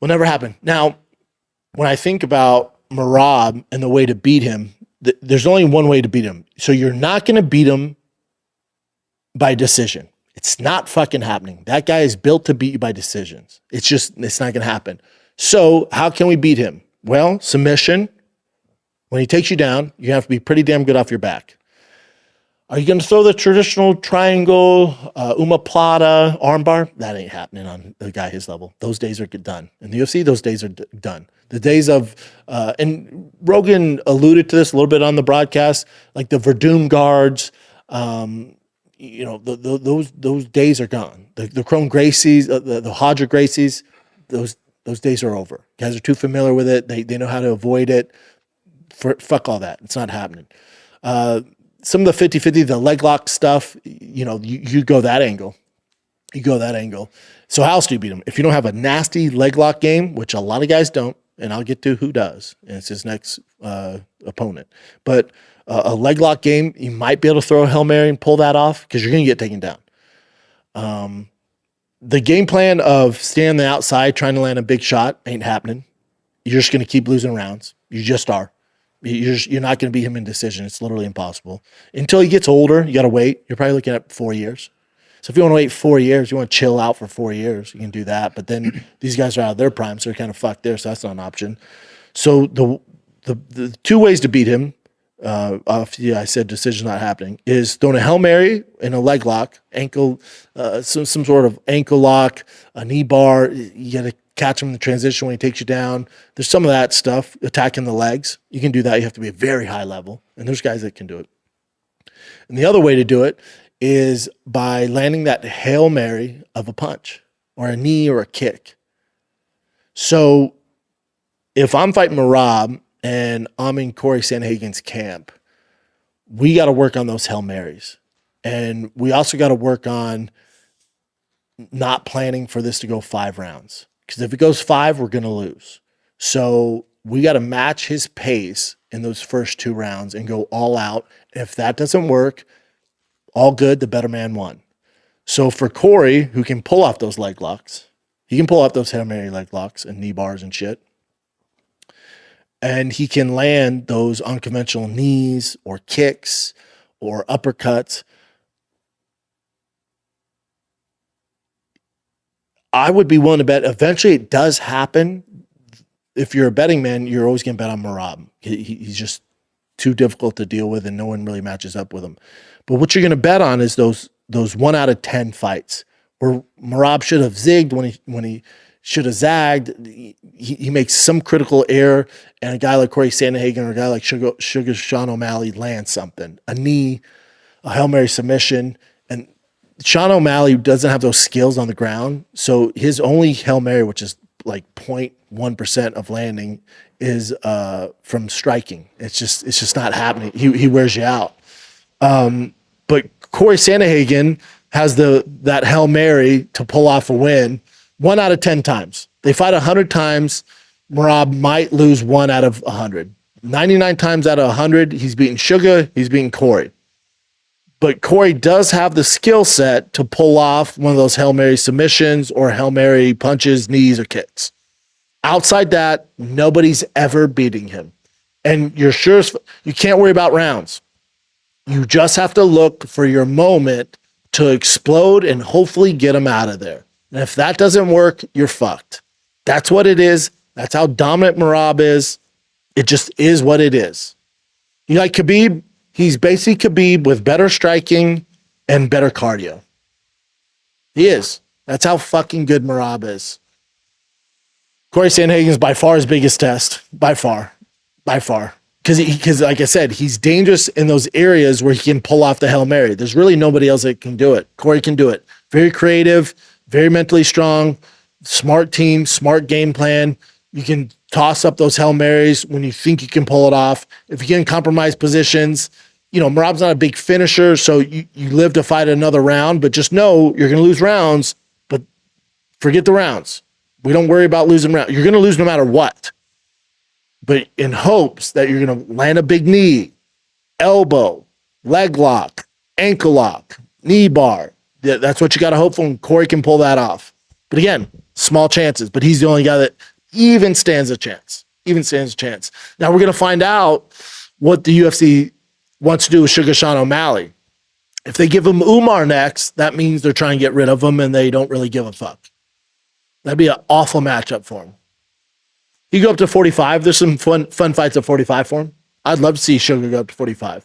Will never happen. Now, when I think about Merab and the way to beat him, there's only one way to beat him. So you're not going to beat him by decision. It's not fucking happening. That guy is built to beat you by decisions. It's not going to happen. So how can we beat him? Well, submission. When he takes you down, you have to be pretty damn good off your back. Are you going to throw the traditional triangle, omoplata, armbar? That ain't happening on a guy his level. Those days are done. In the UFC, those days are done. The days of, and Rogan alluded to this a little bit on the broadcast, like the Verdum guards, those days are gone. The Chrome Gracies, the Hodger Gracies, those days are over. Guys are too familiar with it. They know how to avoid it. Fuck all that. It's not happening. Some of the 50-50, the leg lock stuff, you go that angle. You go that angle. So how else do you beat him? If you don't have a nasty leg lock game, which a lot of guys don't, and I'll get to who does, and it's his next opponent. But a leg lock game, you might be able to throw a Hail Mary and pull that off because you're going to get taken down. The game plan of staying on the outside trying to land a big shot ain't happening. You're just going to keep losing rounds. You just are. You're not going to beat him in decision. It's literally impossible. Until he gets older, you got to wait. You're probably looking at 4 years. So if you want to wait 4 years, you want to chill out for 4 years, you can do that. But then these guys are out of their prime, so they're kind of fucked there, so that's not an option. So the two ways to beat him, I said decision's not happening, is throwing a Hail Mary and a leg lock, ankle, some sort of ankle lock, a knee bar. You got to catch him in the transition when he takes you down. There's some of that stuff, attacking the legs. You can do that. You have to be a very high level, and there's guys that can do it. And the other way to do it is by landing that Hail Mary of a punch or a knee or a kick. So if I'm fighting Merab and I'm in Corey Sandhagen's camp, we got to work on those Hail Marys. And we also got to work on not planning for this to go 5 rounds. Because if it goes 5, we're going to lose. So we got to match his pace in those first 2 rounds and go all out. If that doesn't work, all good, the better man won. So for Corey, who can pull off those leg locks, he can pull off those Hail Mary leg locks and knee bars and shit. And he can land those unconventional knees or kicks or uppercuts. I would be willing to bet eventually it does happen. If you're a betting man, you're always going to bet on Merab. He's just too difficult to deal with, and no one really matches up with him. But what you're going to bet on is those 1 out of 10 fights where Merab should have zigged when he should have zagged. He makes some critical error, and a guy like Corey Sandhagen or a guy like Suga Sean O'Malley lands something, a knee, a Hail Mary submission. And Sean O'Malley doesn't have those skills on the ground, so his only Hail Mary, which is like 0.1% of landing, is from striking. It's just not happening. He wears you out. But Corey Sandhagen has that Hail Mary to pull off a win 1 out of 10 times. They fight 100 times. Merab might lose 1 out of 100. 99 times out of 100, he's beating Suga, he's beating Corey. But Corey does have the skill set to pull off one of those Hail Mary submissions or Hail Mary punches, knees, or kicks. Outside that, nobody's ever beating him. And you can't worry about rounds. You just have to look for your moment to explode and hopefully get him out of there. And if that doesn't work, you're fucked. That's what it is. That's how dominant Merab is. It just is what it is. You like Khabib? He's basically Khabib with better striking and better cardio. He is. That's how fucking good Merab is. Corey Sandhagen's by far his biggest test. By far. Because like I said, he's dangerous in those areas where he can pull off the Hail Mary. There's really nobody else that can do it. Corey can do it. Very creative, very mentally strong, smart team, smart game plan. You can toss up those Hail Marys when you think you can pull it off. If you get in compromised positions, Merab's not a big finisher, so you live to fight another round, but just know you're going to lose rounds, but forget the rounds. We don't worry about losing rounds. You're going to lose no matter what. But in hopes that you're going to land a big knee, elbow, leg lock, ankle lock, knee bar. That's what you got to hope for, and Corey can pull that off. But again, small chances, but he's the only guy that even stands a chance. Now we're going to find out what the UFC wants to do with Suga Sean O'Malley. If they give him Umar next, that means they're trying to get rid of him and they don't really give a fuck. That'd be an awful matchup for him. He go up to 45. There's some fun fights at 45 for him. I'd love to see Suga go up to 45.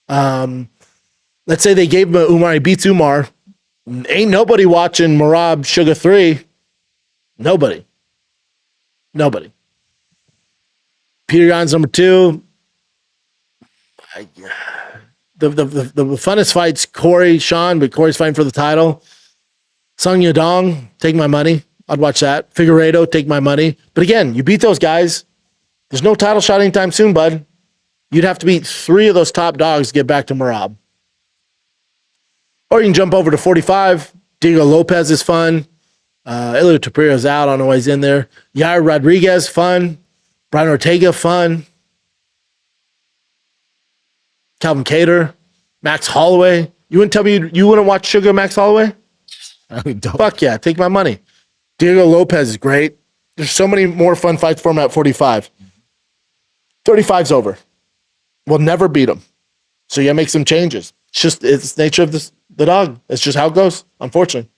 Let's say they gave him Umar. He beats Umar. Ain't nobody watching Merab Suga 3. Nobody. Peter Yan's number 2. The funnest fights, Corey, Sean, but Corey's fighting for the title. Sung Yadong, take my money. I'd watch that. Figueiredo, take my money. But again, you beat those guys. There's no title shot anytime soon, bud. You'd have to beat 3 of those top dogs to get back to Merab. Or you can jump over to 45. Diego Lopez is fun. Elio Tapiro's out. I don't know why he's in there. Yair Rodriguez, fun. Brian Ortega, fun. Calvin Kattar. Max Holloway. You wouldn't tell me you wouldn't watch Sugar Max Holloway? Fuck yeah, take my money. Diego Lopez is great. There's so many more fun fights for him at 45. 35's over. We'll never beat him. So you gotta make some changes. It's the nature of the dog. It's just how it goes, unfortunately.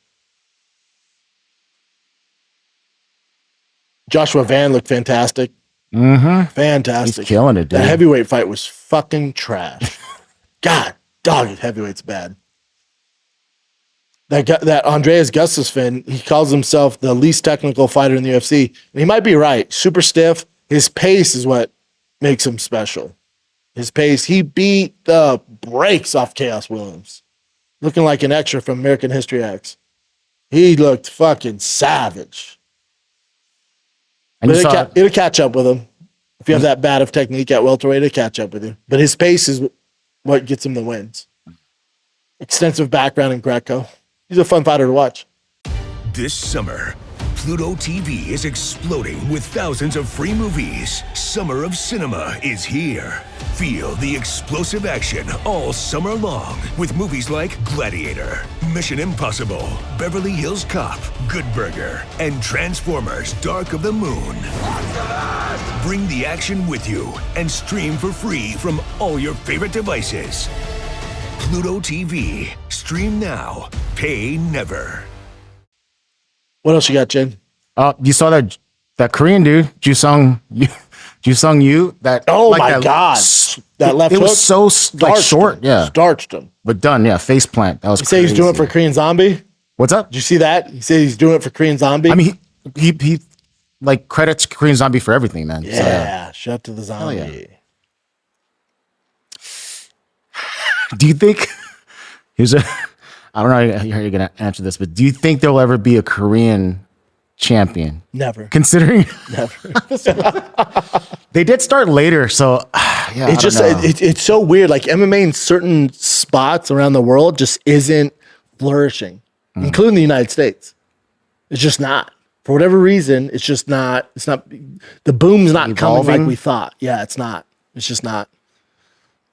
Joshua Van looked fantastic. Mm-hmm. Fantastic. He's killing it, dude. That heavyweight fight was fucking trash. God, dog, heavyweight's bad. That Andreas Gustafsson, he calls himself the least technical fighter in the UFC. And he might be right. Super stiff. His pace is what makes him special. His pace. He beat the brakes off Chaos Williams. Looking like an extra from American History X. He looked fucking savage. And but it'll catch up with him. If you have that bad of technique at welterweight, it'll catch up with you. But his pace is what gets him the wins. Extensive background in Greco. He's a fun fighter to watch. This summer, Pluto TV is exploding with thousands of free movies. Summer of Cinema is here. Feel the explosive action all summer long with movies like Gladiator, Mission Impossible, Beverly Hills Cop, Good Burger, and Transformers: Dark of the Moon. Bring the action with you and stream for free from all your favorite devices. Pluto TV. Stream now. Pay never. What else you got, Jen? You saw that Korean dude, Jusung Yu. That my God, that left it hook was so short, yeah, starched him. but done, yeah, face plant. That was. You say he's doing it for Korean Zombie. What's up? Did you see that? He said he's doing it for Korean Zombie. I mean, he like credits Korean Zombie for everything, man. Yeah, shout to the Zombie. Yeah. Do you think I don't know how you're gonna answer this, but do you think there'll ever be a Korean champion? Never. Considering Never. they did start later, so yeah. It's just it's so weird. Like MMA in certain spots around the world just isn't flourishing, including the United States. It's just not. For whatever reason, it's just not. It's not. The boom's not coming like we thought. Yeah, it's not. It's just not.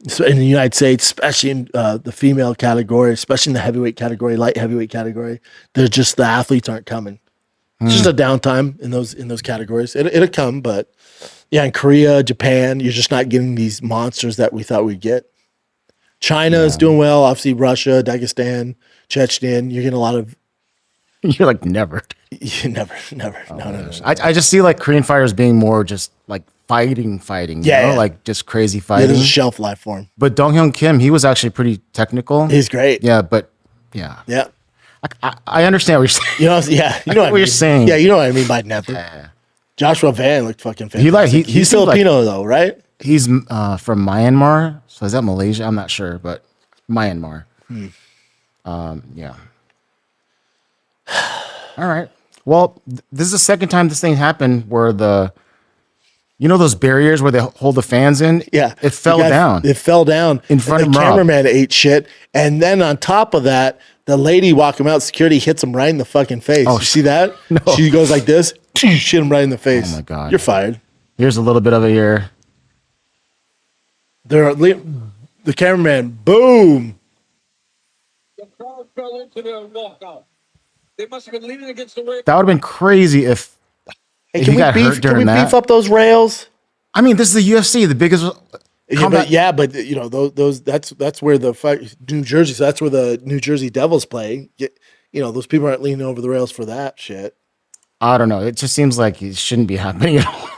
So in the United States, especially in the female category, especially in the heavyweight category, light heavyweight category, they're just the athletes aren't coming. It's just a downtime in those categories. It'll come, but yeah, in Korea, Japan, you're just not getting these monsters that we thought we'd get. China is doing well. Obviously, Russia, Dagestan, Chechnya, you're getting a lot of You're like, never. You never. No. I just see like Korean fighters being more just like fighting, Yeah. like just crazy Yeah, fighting. there's a shelf life for him. But Dong Hyun Kim, he was actually pretty technical. He's great. Yeah, but yeah. Yeah. I understand what you're saying. You know, you know what you're saying. Yeah, you know what I mean by never. Yeah. Joshua Van looked fucking fantastic. He He's seemed Filipino though, right? He's from Myanmar. So is that Malaysia? I'm not sure, but Myanmar. Yeah. All right. Well, this is the second time this thing happened where those barriers where they hold the fans in? Yeah. It fell down. It fell down. In front and of the Merab. cameraman ate shit. And then on top of that, the lady walking out, security hits him right in the fucking face. Oh, you see that? no. She goes like this, shit him right in the face. Oh, my God. You're fired. Here's a little bit of it here. The cameraman, boom. The crowd fell into their walkout. They must have been leaning against the rail. That would have been crazy if Hey, he got hurt during that. beef up those rails? I mean, this is the UFC, the biggest combat. But you know those that's where the fight New Jersey. So that's where the New Jersey Devils play. Those people aren't leaning over the rails for that shit. I don't know. It just seems like it shouldn't be happening at all.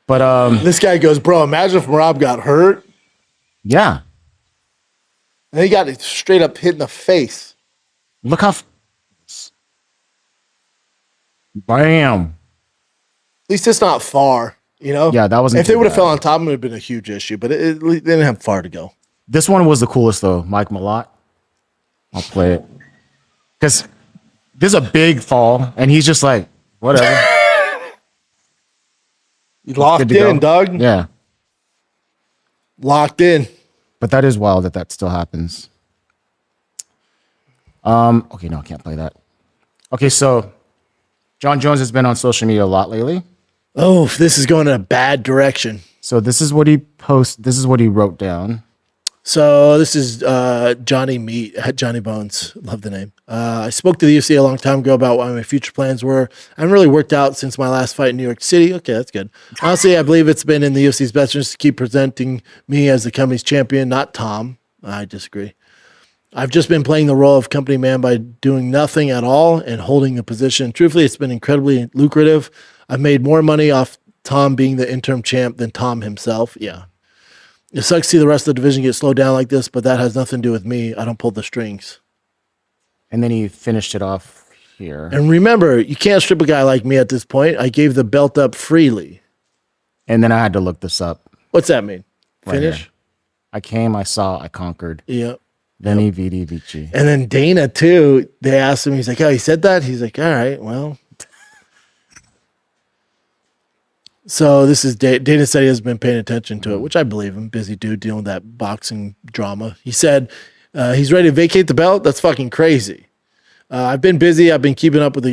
But This guy goes, bro. Imagine if Merab got hurt yeah. and he got straight up hit in the face. Look how bam. At least it's not far. You know. Yeah, that wasn't If they too would have bad. fell on top, it would have been a huge issue. But they didn't have far to go. This one was the coolest though, Mike Malott. I'll play it. Because this is a big fall, and he's just like, whatever. You locked Good to go. in, dog. Yeah. Locked in. But that is wild that still happens. Okay, no, I can't play that. Okay, so Jon Jones has been on social media a lot lately. Oh, this is going in a bad direction. So this is what he wrote down. So this is Johnny Meat, Johnny Bones. Love the name. I spoke to the UFC a long time ago about what my future plans were. I haven't really worked out since my last fight in New York City. Okay, that's good. Honestly, I believe it's been in the UFC's best interest to keep presenting me as the company's champion, not Tom. I disagree. I've just been playing the role of company man by doing nothing at all and holding the position. Truthfully, it's been incredibly lucrative. I've made more money off Tom being the interim champ than Tom himself. Yeah. It sucks to see the rest of the division get slowed down like this, but that has nothing to do with me. I don't pull the strings. And then he finished it off here. And remember, you can't strip a guy like me at this point. I gave the belt up freely. And then I had to look this up. What's that mean? Right Finish? here. I came, I saw, I conquered. Yeah. Veni, vidi, vici. And then Dana, too, they asked him, he's like, oh, he said that? He's like, all right, well. So this is Dana said he has been paying attention to it, which I believe him. Busy dude dealing with that boxing drama. He said he's ready to vacate the belt. That's fucking crazy. I've been busy. I haven't been keeping up with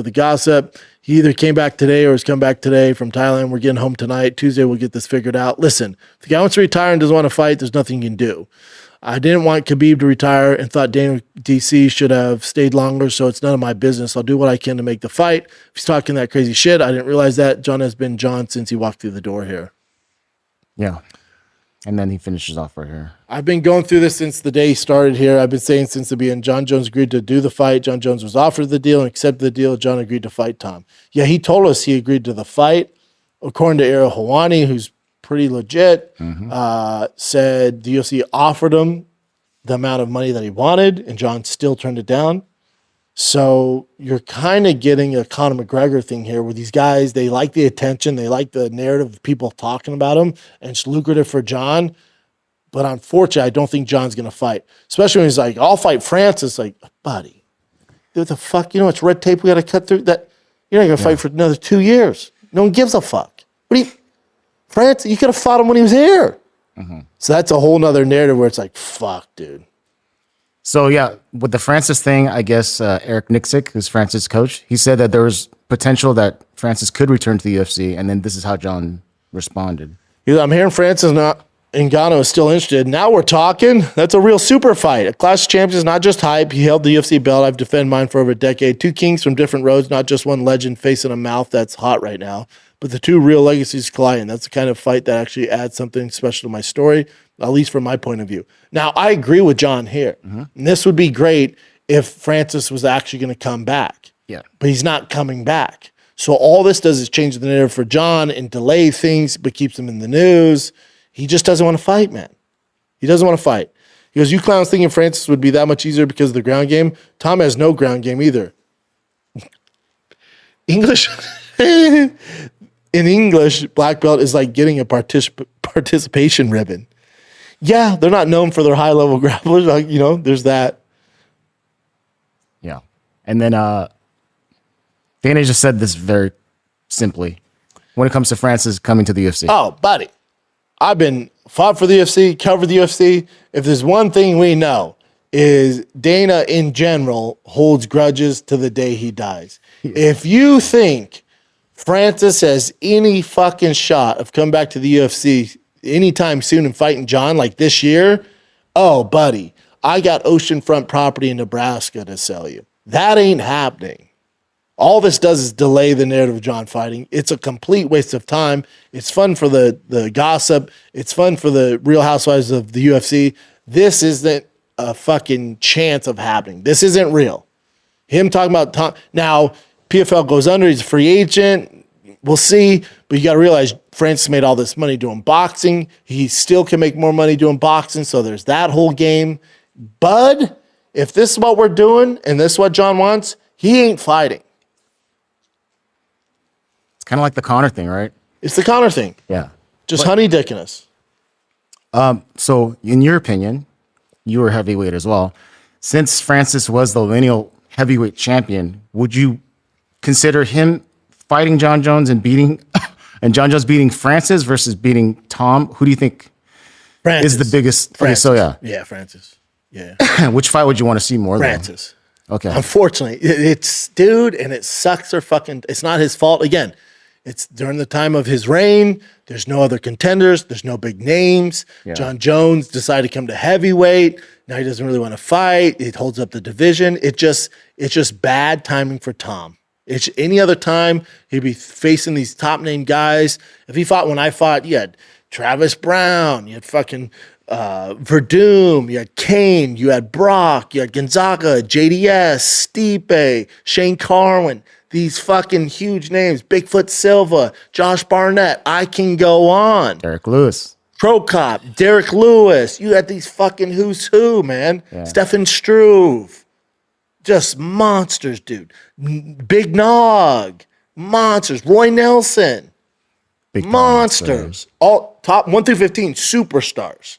the gossip. He either came back today or has come back today from Thailand. We're getting home tonight. Tuesday we'll get this figured out. Listen, if the guy wants to retire and doesn't want to fight, there's nothing you can do. I didn't want Khabib to retire and thought Dana DC should have stayed longer, so it's none of my business. I'll do what I can to make the fight. If he's talking that crazy shit, I didn't realize that. John has been John since he walked through the door here. Yeah. And then he finishes off right here. I've been going through this since the day he started here. I've been saying since the beginning, Jon Jones agreed to do the fight. Jon Jones was offered the deal and accepted the deal. John agreed to fight Tom. Yeah, he told us he agreed to the fight. According to Ariel Helwani, who's pretty legit, said the UFC offered him the amount of money that he wanted, and John still turned it down. So you're kind of getting a Conor McGregor thing here where these guys, they like the attention, they like the narrative of people talking about him, and it's lucrative for John. But unfortunately, I don't think John's going to fight, especially when he's like, I'll fight Francis. Like, buddy, what the fuck? You know, it's red tape we got to cut through. That you're not going to fight for another 2 years. No one gives a fuck. What do you, Francis, you could have fought him when he was here. So that's a whole nother narrative where it's like, fuck, dude. So yeah, with the Francis thing, I guess Eric Thiccc, who's Francis' coach, he said that there was potential that Francis could return to the UFC, and then this is how John responded. I'm hearing Francis Ngannou is still interested. Now we're talking. That's a real super fight. A Clash of Champions is not just hype. He held the UFC belt. I've defended mine for over a decade. Two kings from different roads, not just one legend facing a mouth that's hot right now, but the two real legacies colliding. That's the kind of fight that actually adds something special to my story, at least from my point of view. Now, I agree with John here. And this would be great if Francis was actually going to come back. Yeah. But he's not coming back. So all this does is change the narrative for Jon and delay things, but keeps him in the news. He just doesn't want to fight, man. He doesn't want to fight. He goes, you clowns thinking Francis would be that much easier because of the ground game? Tom has no ground game either. English. In English, black belt is like getting a participation ribbon. Yeah, they're not known for their high-level grapplers. Like, you know, there's that. Yeah. And then Dana just said this very simply when it comes to Francis coming to the UFC. Oh, buddy. I've been fought for the UFC, covered the UFC. If there's one thing we know is Dana in general holds grudges to the day he dies. If you think Francis has any fucking shot of coming back to the UFC anytime soon and fighting Jon like this year, oh, buddy, I got oceanfront property in Nebraska to sell you. That ain't happening. All this does is delay the narrative of Jon fighting. It's a complete waste of time. It's fun for the gossip. It's fun for the Real Housewives of the UFC. This isn't a fucking chance of happening. This isn't real. Him talking about Tom. Now, PFL goes under. He's a free agent. We'll see. But you got to realize Francis made all this money doing boxing. He still can make more money doing boxing. So there's that whole game. Bud, if this is what we're doing and this is what Jon wants, he ain't fighting. Kind of like the Conor thing, right? It's the Conor thing. Yeah. Just honey dicking us. So, in your opinion, you were heavyweight as well. Since Francis was the lineal heavyweight champion, would you consider him fighting Jon Jones and beating, and Jon Jones beating Francis versus beating Tom? Who do you think is the biggest? Francis. Okay, so Yeah, Francis. Yeah. Which fight would you want to see more? Francis. Then? Okay. Unfortunately, it's dude, and it sucks. It's not his fault. Again, it's during the time of his reign. There's no other contenders. There's no big names. Yeah. Jon Jones decided to come to heavyweight. Now he doesn't really want to fight. It holds up the division. It's just bad timing for Tom. It's any other time he'd be facing these top name guys. If he fought when I fought, you had Travis Brown, you had fucking Verdum, you had Kane, you had Brock, you had Gonzaga, JDS, Stipe, Shane Carwin. These fucking huge names, Bigfoot Silva, Josh Barnett. I can go on. Derek Lewis. Pro Cop, Derek Lewis. You had these fucking who's who, man. Yeah. Stefan Struve. Just monsters, dude. Big Nog. Monsters. Roy Nelson. Big Monsters. All top 1 through 15 superstars.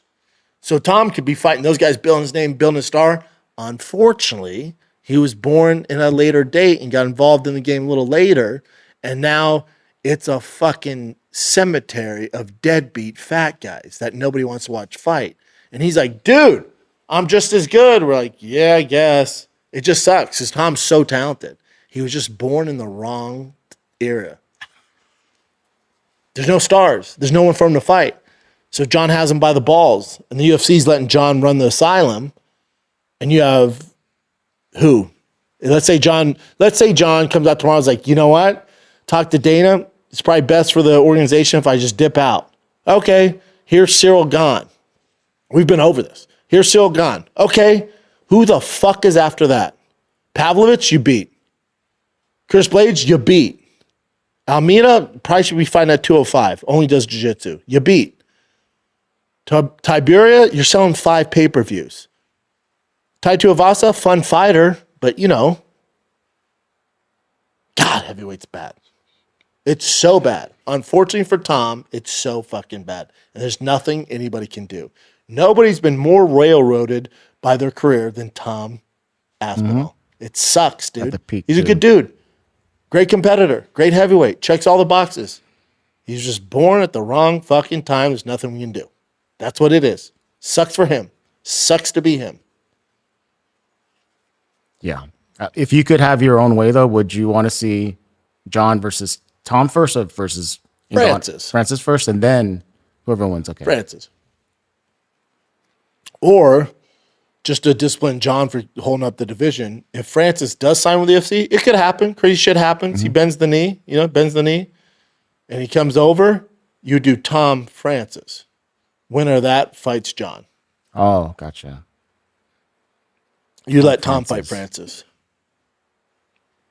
So Tom could be fighting those guys, building his name, building a star. Unfortunately, he was born in a later date and got involved in the game a little later. And now it's a fucking cemetery of deadbeat fat guys that nobody wants to watch fight. And he's like, dude, I'm just as good. We're like, yeah, I guess. It just sucks because Tom's so talented. He was just born in the wrong era. There's no stars. There's no one for him to fight. So Jon has him by the balls. And the UFC's letting Jon run the asylum. And you have who? Let's say Jon comes out tomorrow and is like, you know what? Talk to Dana. It's probably best for the organization if I just dip out. Okay, here's Cyril Gahn. We've been over this. Here's Cyril Gahn. Okay, who the fuck is after that? Pavlovich, you beat. Chris Blades, you beat. Almeida probably should be fighting at 205. Only does jiu-jitsu. You beat. Tiberia, you're selling 5 pay-per-views. Tai Tuivasa, fun fighter, but you know. God, heavyweight's bad. It's so bad. Unfortunately for Tom, it's so fucking bad. And there's nothing anybody can do. Nobody's been more railroaded by their career than Tom Aspinall. It sucks, dude. At the peak, He's a too. good dude. Great competitor. Great heavyweight. Checks all the boxes. He's just born at the wrong fucking time. There's nothing we can do. That's what it is. Sucks for him. Sucks to be him. Yeah. If you could have your own way, though, would you want to see Jon versus Tom first or versus Francis? Francis first, and then whoever wins. Okay. Francis. Or just to discipline Jon for holding up the division. If Francis does sign with the UFC, it could happen. Crazy shit happens. He bends the knee, and he comes over. You do Tom Francis. Winner of that fights Jon. Oh, gotcha. You let Tom fight Francis.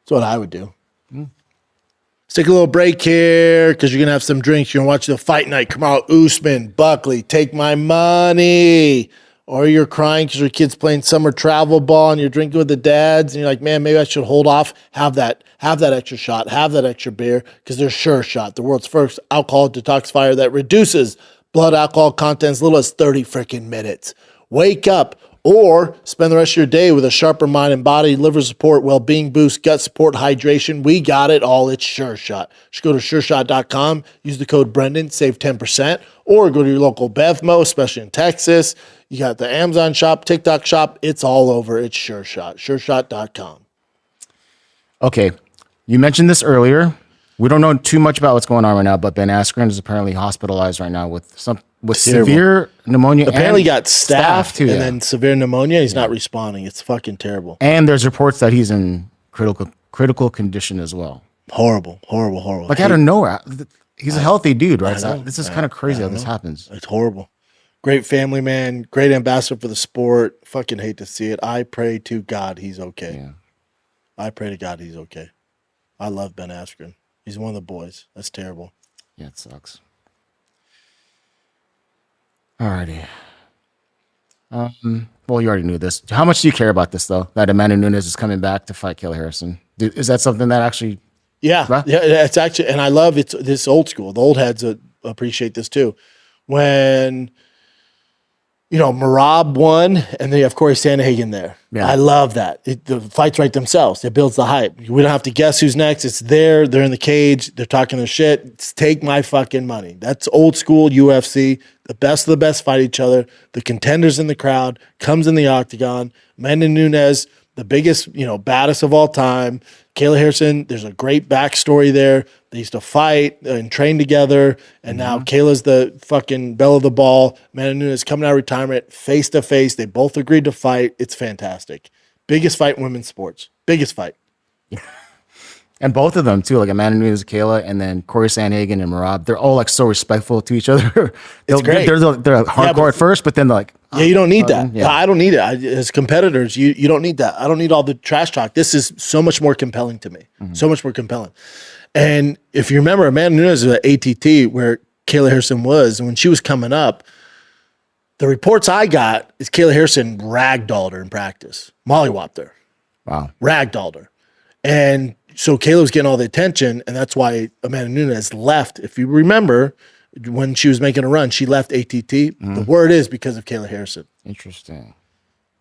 That's what I would do. Let's take a little break here because you're going to have some drinks. You're going to watch the fight night. Kamaru, Usman, Buckley, take my money. Or you're crying because your kid's playing summer travel ball and you're drinking with the dads and you're like, man, maybe I should hold off, have that extra shot, have that extra beer because they're Sure Shot, the world's first alcohol detoxifier that reduces blood alcohol content as little as 30 freaking minutes. Wake up. Or spend the rest of your day with a sharper mind and body, liver support, well-being boost, gut support, hydration. We got it all. It's Sure Shot. Just go to SureShot.com, use the code Brendan, save 10%, or go to your local BevMo, especially in Texas. You got the Amazon shop, TikTok shop. It's all over. It's Sure Shot. SureShot.com. Okay. You mentioned this earlier. We don't know too much about what's going on right now, but Ben Askren is apparently hospitalized right now with severe pneumonia. Apparently got staph too, and then severe pneumonia. He's not responding. It's fucking terrible. And there's reports that he's in critical condition as well. Horrible. Like out of nowhere. He's a healthy dude, right? This is kind of crazy how this happens. It's horrible. Great family man, great ambassador for the sport. Fucking hate to see it. I pray to God he's okay. Yeah. I pray to God he's okay. I love Ben Askren. He's one of the boys. That's terrible. Yeah, it sucks. Alrighty. Well, you already knew this. How much do you care about this, though? That Amanda Nunes is coming back to fight Kayla Harrison. Is that something that actually? Yeah, it's actually, and I love it's this old school. The old heads appreciate this too. When Merab won, and they have Corey Sandhagen there. Yeah. I love that. The fights write themselves. It builds the hype. We don't have to guess who's next. It's there. They're in the cage. They're talking their shit. It's take my fucking money. That's old school UFC. The best of the best fight each other. The contenders in the crowd comes in the octagon. Amanda Nunes, the biggest, baddest of all time. Kayla Harrison, there's a great backstory there. They used to fight and train together, and now Kayla's the fucking belle of the ball. Amanda Nunes coming out of retirement, face to face. They both agreed to fight. It's fantastic. Biggest fight in women's sports. Biggest fight. And both of them, too, like Amanda Nunes, Kayla, and then Corey Sandhagen and Merab, they're all like so respectful to each other. It's great. They're hardcore at first, but then they're like, yeah, you don't need that. Yeah. I don't need it. As competitors, you don't need that. I don't need all the trash talk. This is so much more compelling to me. So much more compelling. And if you remember, Amanda Nunes was at ATT where Kayla Harrison was, and when she was coming up, the reports I got is Kayla Harrison ragdolled her in practice. Mollywopped her. Wow. Ragdolled her. And so Kayla was getting all the attention, and that's why Amanda Nunes left. If you remember, when she was making a run, she left ATT. The word is because of Kayla Harrison. Interesting.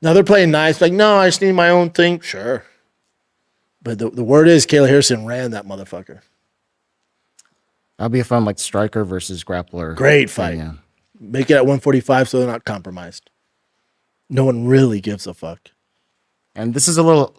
Now they're playing nice. Like, no, I just need my own thing. Sure. But the word is Kayla Harrison ran that motherfucker. That'll be a fun, like, striker versus grappler. Great fight. Yeah. Make it at 145 so they're not compromised. No one really gives a fuck. And this is a little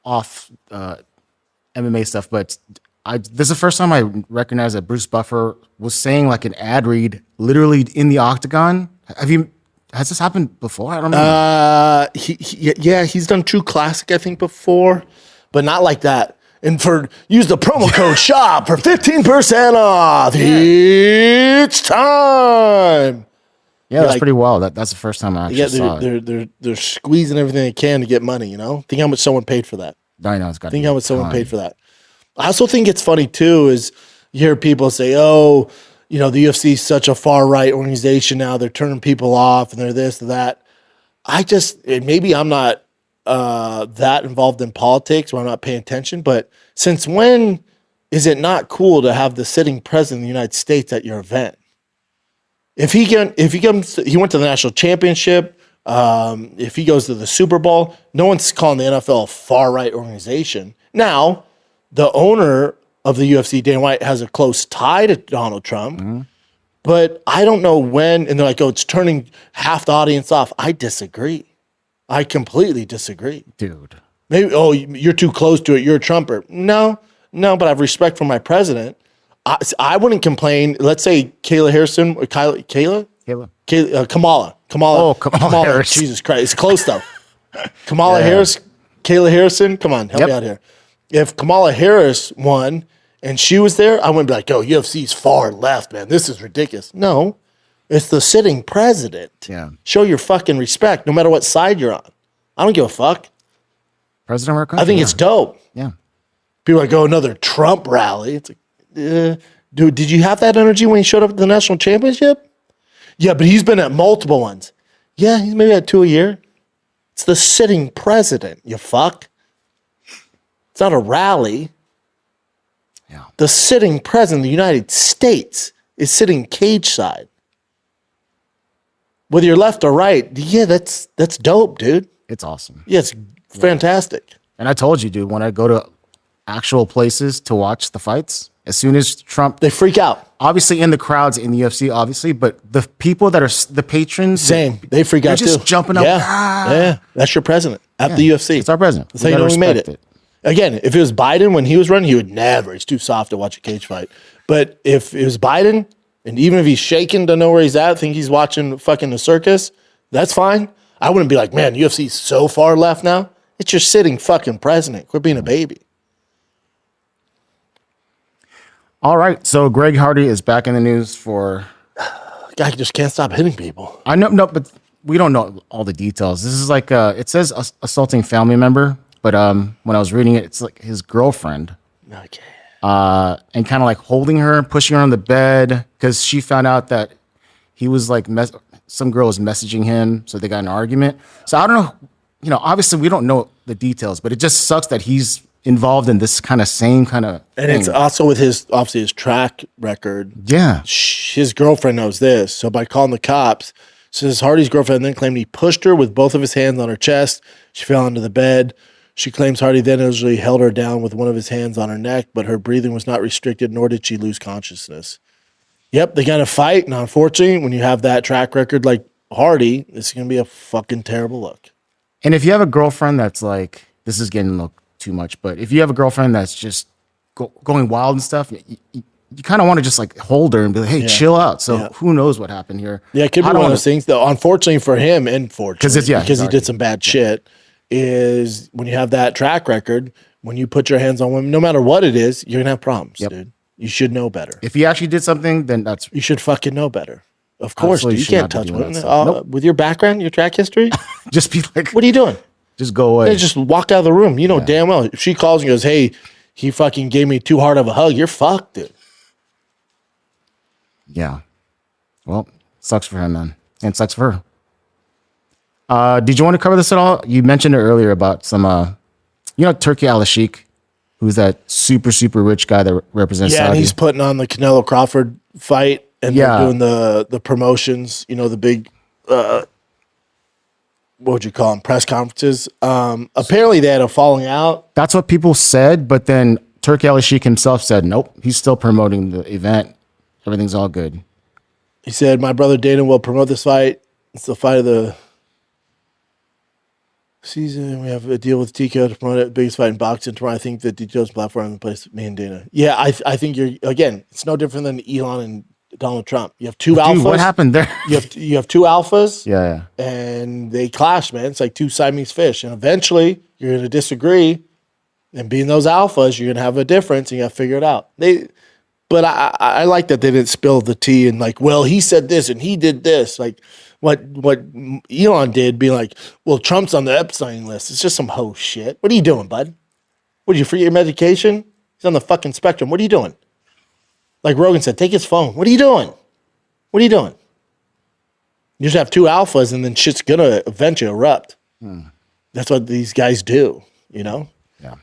off MMA stuff, but this is the first time I recognize that Bruce Buffer was saying like an ad read literally in the octagon. Has this happened before? I don't know. He's done True Classic, I think, before, but not like that. And use the promo code SHOP for 15% off. Yeah. It's time. Yeah, that's pretty wild. That's the first time I actually saw it. They're squeezing everything they can to get money, Think how much someone paid for that. I know, it's got to Think how much someone paid for that. I also think it's funny, too, is you hear people say, oh, the UFC is such a far-right organization now. They're turning people off, and they're this, and that. Maybe I'm not that involved in politics or I'm not paying attention, but since when is it not cool to have the sitting president of the United States at your event? If he went to the national championship, if he goes to the Super Bowl, no one's calling the NFL a far-right organization. Now, the owner of the UFC, Dana White, has a close tie to Donald Trump, but I don't know when, and they're like, oh, it's turning half the audience off. I disagree. I completely disagree. Dude. Maybe, oh, you're too close to it. You're a Trumper. No, but I have respect for my president. I wouldn't complain. Let's say Kayla Harrison, Kamala. Oh, Kamala Harris. Jesus Christ. It's close, though. Kamala Harris, Kayla Harrison. Come on, help me out here. If Kamala Harris won and she was there, I wouldn't be like, oh, UFC's far left, man. This is ridiculous. No, it's the sitting president. Yeah. Show your fucking respect, no matter what side you're on. I don't give a fuck. President of our country. I think it's dope. Yeah. People are like, oh, another Trump rally. It's like, dude, did you have that energy when he showed up at the national championship? Yeah, but he's been at multiple ones. Yeah, he's maybe at 2 a year. It's the sitting president, you fuck. It's not a rally. Yeah. The sitting president of the United States is sitting cage side. Whether you're left or right, yeah, that's dope, dude. It's awesome. Yeah, it's fantastic. And I told you, dude, when I go to actual places to watch the fights, as soon as Trump, They freak out. obviously in the crowds in the UFC, obviously, but the people that are the patrons, Same. They freak they're out just too. jumping up. Yeah. "Ah." Yeah. That's your president at the UFC. It's our president. That's how you know we made it. Again, if it was Biden when he was running, he would never. He's too soft to watch a cage fight. But if it was Biden, and even if he's shaking to know where he's at, think he's watching fucking the circus, that's fine. I wouldn't be like, man, UFC's so far left now. It's your sitting fucking president. Quit being a baby. All right, so Greg Hardy is back in the news for. Guy just can't stop hitting people. I know, no, but we don't know all the details. This is like it says assaulting family member, but when I was reading it, it's like his girlfriend. Okay. And kind of like holding her, pushing her on the bed because she found out that he was like some girl was messaging him, so they got in an argument. So I don't know, obviously we don't know the details, but it just sucks that he's involved in this kind of same kind of And thing. it's also with obviously his track record. Yeah. His girlfriend knows this. So by calling the cops, says Hardy's girlfriend then claimed he pushed her with both of his hands on her chest. She fell onto the bed. She claims Hardy then initially held her down with one of his hands on her neck, but her breathing was not restricted, nor did she lose consciousness. Yep, they got to fight. And unfortunately, when you have that track record like Hardy, it's going to be a fucking terrible look. And if you have a girlfriend that's like, this is getting a little too much, but if you have a girlfriend that's just going wild and stuff, you kind of want to just like hold her and be like, hey, chill out. So who knows what happened here? Yeah, it could be one of those things, though. Unfortunately for him, and fortunately, because he did some bad shit, is when you have that track record, when you put your hands on women, no matter what it is, you're going to have problems, dude. You should know better. If he actually did something, then you should fucking know better. Of course, dude, you can't touch women. Nope. With your background, your track history, just be like, what are you doing? Just go away. Just walk out of the room. You know damn well. If she calls and goes, hey, he fucking gave me too hard of a hug, you're fucked, dude. Yeah. Well, sucks for him, man. And sucks for her. Did you want to cover this at all? You mentioned it earlier about some, Thiccc Al-Sheikh, who's that super, super rich guy that represents Saudi. And he's putting on the Canelo Crawford fight and they're doing the promotions, the big, what would you call them, press conferences. Apparently they had a falling out. That's what people said, but then Thiccc Al-Sheikh himself said, nope, he's still promoting the event. Everything's all good. He said, my brother Dana will promote this fight. It's the fight of the season. We have a deal with Tico to promote it. Biggest fight in boxing tomorrow. I think that Tico's platform in place me and Dana. Yeah, I think it's no different than Elon and Donald Trump. You have two alphas. What happened there? You have two alphas. Yeah. And they clash, man. It's like two Siamese fish. And eventually you're going to disagree. And being those alphas, you're going to have a difference and you got to figure it out. But I like that they didn't spill the tea and like, well, he said this and he did this. Like what Elon did, being like, well, Trump's on the Epstein list. It's just some hoe shit. What are you doing, bud? What, did you forget your medication? He's on the fucking spectrum. What are you doing? Like Rogan said, take his phone. What are you doing? What are you doing? You just have two alphas and then shit's going to eventually erupt. That's what these guys do, Yeah.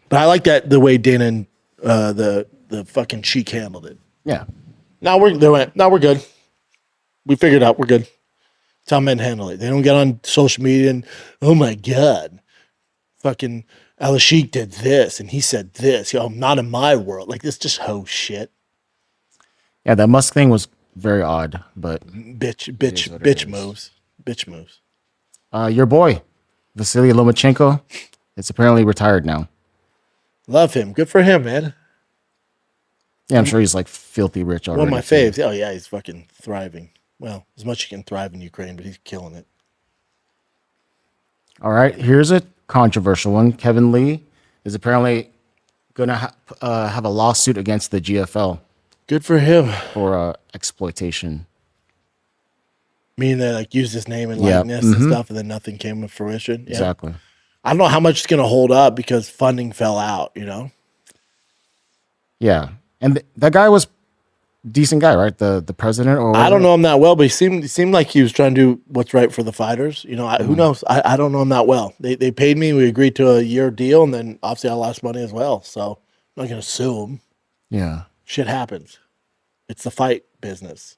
But I like that the way Dana and the fucking Sheik handled it. Yeah. Now we're good. We figured out we're good. That's how men handle it. They don't get on social media and, oh my God, fucking Al-Sheikh did this and he said this. Not in my world. Like this just hoe shit. Yeah, that Musk thing was very odd, but bitch moves. Bitch moves. Your boy, Vasiliy Lomachenko, it's apparently retired now. Love him. Good for him, man. Yeah, I'm sure he's like filthy rich already. One of my faves. Oh yeah, he's fucking thriving. Well, as much as he can thrive in Ukraine, but he's killing it. All right, here's a controversial one. Kevin Lee is apparently going to have a lawsuit against the GFL. Good for him. For exploitation. Meaning they like used his name and likeness and stuff, and then nothing came to fruition. Yeah. Exactly. I don't know how much it's going to hold up because funding fell out, you know? Yeah. And that guy was decent guy, right? The president or whatever. I don't know him that well, but he seemed like he was trying to do what's right for the fighters. You know, who knows? I don't know him that well. They paid me. We agreed to a year deal, and then obviously I lost money as well. So I'm not going to sue him. Yeah. Shit happens. It's the fight business.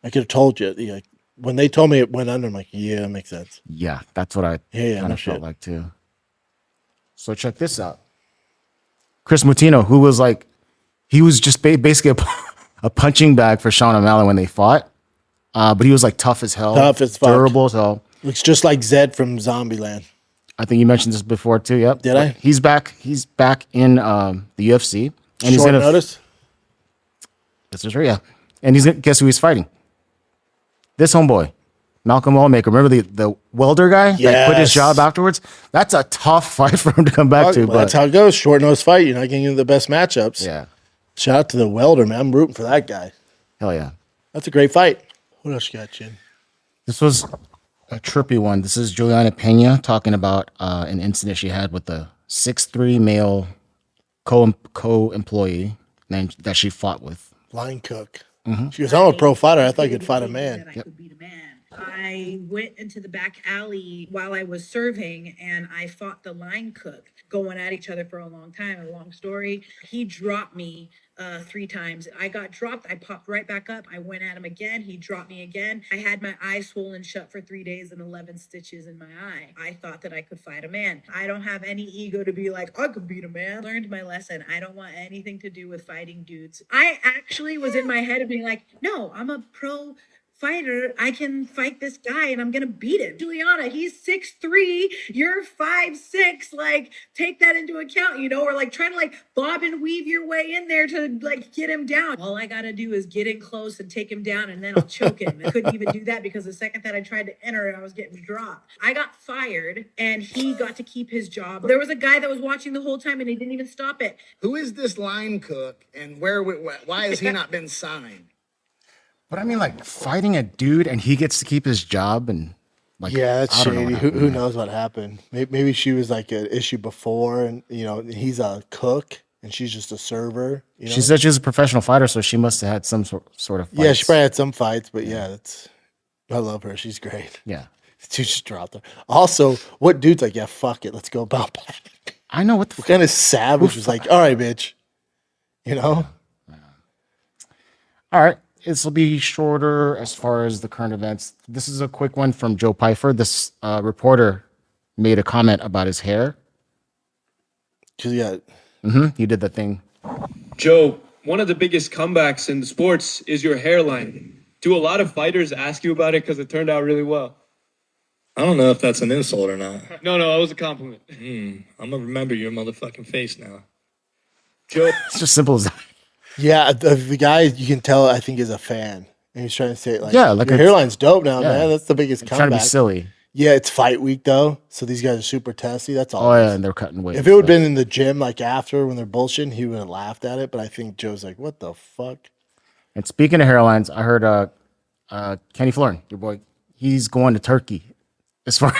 I could have told you. Like, when they told me it went under, I'm like, yeah, that makes sense. Yeah, that's what I Yeah, kind no of felt shit. like too. So check this out. Chris Mutino, who was like, he was just basically a punching bag for Sean O'Malley when they fought. But he was like tough as hell. Tough as fuck. Durable as hell. Looks just like Zed from Zombieland. I think you mentioned this before too. Yep. Did I? He's back. He's back in the UFC. And he's Short gonna notice? This is right, yeah. And guess who he's fighting? This homeboy, Malcolm Wallmaker. Remember the welder guy that quit his Yes. job afterwards? That's a tough fight for him to come back to. Well, But that's how it goes. Short notice fight. You're not getting into the best matchups. yeah, Shout out to the welder, man. I'm rooting for that guy. hell yeah. That's a great fight. What else you got, Chin? This was a trippy one. This is Juliana Pena talking about an incident she had with a 6'3" male co-employee that she fought with. Line cook. She goes, I'm a pro fighter. I thought I could fight a man. That I could beat a man. I went into the back alley while I was serving and I fought the line cook, going at each other for a long time. A long story. He dropped me 3 times. I got dropped. I popped right back up. I went at him again. He dropped me again. I had my eye swollen shut for 3 days and 11 stitches in my eye. I thought that I could fight a man. I don't have any ego to be like, I could beat a man. Learned my lesson. I don't want anything to do with fighting dudes. I actually was in my head of being like, no, I'm a pro fighter. I can fight this guy and I'm gonna beat him. Juliana, he's 6'3", you're 5'6". Like, take that into account, you know, or like trying to like bob and weave your way in there to like get him down. All I gotta do is get in close and take him down and then I'll choke him. I couldn't even do that because the second that I tried to enter, I was getting dropped. I got fired and he got to keep his job. There was a guy that was watching the whole time and he didn't even stop it. Who is this line cook and why has he not been signed? But I mean, like fighting a dude and he gets to keep his job and like Yeah, that's I don't know shady. what Who happened. knows what happened? Maybe she was like an issue before, and you know he's a cook and she's just a server. You know? She said she was a professional fighter, so she must have had some sort of fights. Yeah, she probably had some fights, but yeah, that's. I love her. She's great. Yeah. She just dropped her. Also, what dude's like, yeah, fuck it, let's go about back. I know what the What kind of savage was like, all right, bitch. You know? All right. This will be shorter as far as the current events. This is a quick one from Joe Pfeiffer. This reporter made a comment about his hair. Because yeah, He did the thing. Joe, one of the biggest comebacks in the sports is your hairline. Do a lot of fighters ask you about it because it turned out really well? I don't know if that's an insult or not. No, it was a compliment. I'm gonna remember your motherfucking face now. Joe, It's just simple as that. yeah, the guy you can tell I think is a fan, and he's trying to say like, Yeah, like your it's- hairline's dope now, yeah. man. That's the biggest Trying to be comeback. silly. Yeah, it's fight week though, so these guys are super testy. That's all. Oh, it yeah, is. and they're cutting weight. If it would have been in the gym like after when they're bullshitting, he would have laughed at it. But I think Joe's like, what the fuck? And speaking of hairlines, I heard Kenny Florin, your boy, he's going to Turkey as far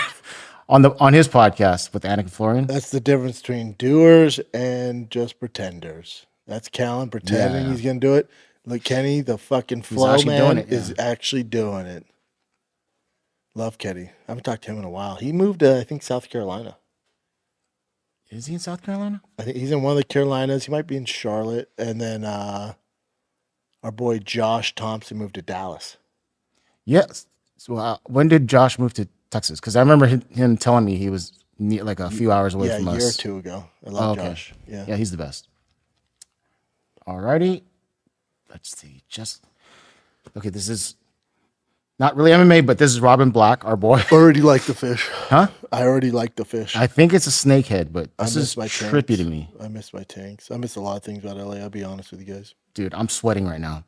on his podcast with Anakin Florin. That's the difference between doers and just pretenders. That's Callan pretending Yeah. he's gonna do it. Look, Kenny, the fucking flow actually man, doing it, is actually doing it. Love Kenny. I haven't talked to him in a while. He moved to, I think, South Carolina. Is he in South Carolina? I think he's in one of the Carolinas. He might be in Charlotte. And then our boy Josh Thompson moved to Dallas. Yes. So when did Josh move to Texas? Because I remember him telling me he was like a few hours away Yeah, from a us. year or two ago. I love okay. Josh. Yeah. Yeah, he's the best. Alrighty. Let's see. Okay, this is not really MMA, but this is Robin Black, our boy. Already like the fish. Huh? I already like the fish. I think it's a snakehead, but I this miss is my trippy tanks. to me. I miss my tanks. I miss a lot of things about LA. I'll be honest with you guys. Dude, I'm sweating right now.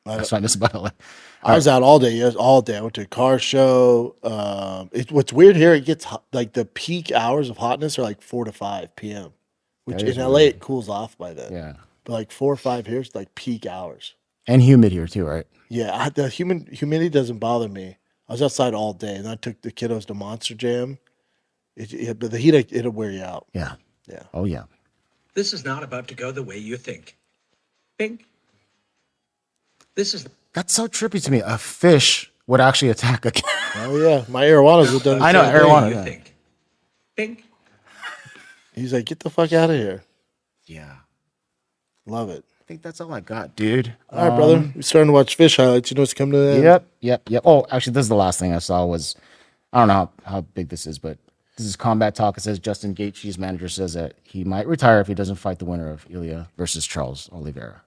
I That's what I miss about LA. I was out all day. Yes, all day. I went to a car show. What's weird here, it gets hot, like the peak hours of hotness are like 4 to 5 p.m., which That in is LA weird. it cools off by then. Yeah. But like 4 or 5 here is like peak hours. And humid here too, right? Yeah, the humidity doesn't bother me. I was outside all day, and I took the kiddos to Monster Jam, But the heat, it'll wear you out. Yeah. Yeah. Oh, yeah. This is not about to go the way you think. Think. This is That's so trippy to me. A fish would actually attack a cat. Oh, yeah. My arowanas have done the I know, same thing. arowana. you Yeah. think. Think. He's like, get the fuck out of here. Yeah. Love it. I think that's all I got, dude. All right, brother. We're starting to watch fish highlights. You know what's coming to the end? Yep. Oh, actually, this is the last thing I saw was, I don't know how big this is, but this is Combat Talk. It says Justin Gaethje's manager says that he might retire if he doesn't fight the winner of Ilya versus Charles Oliveira.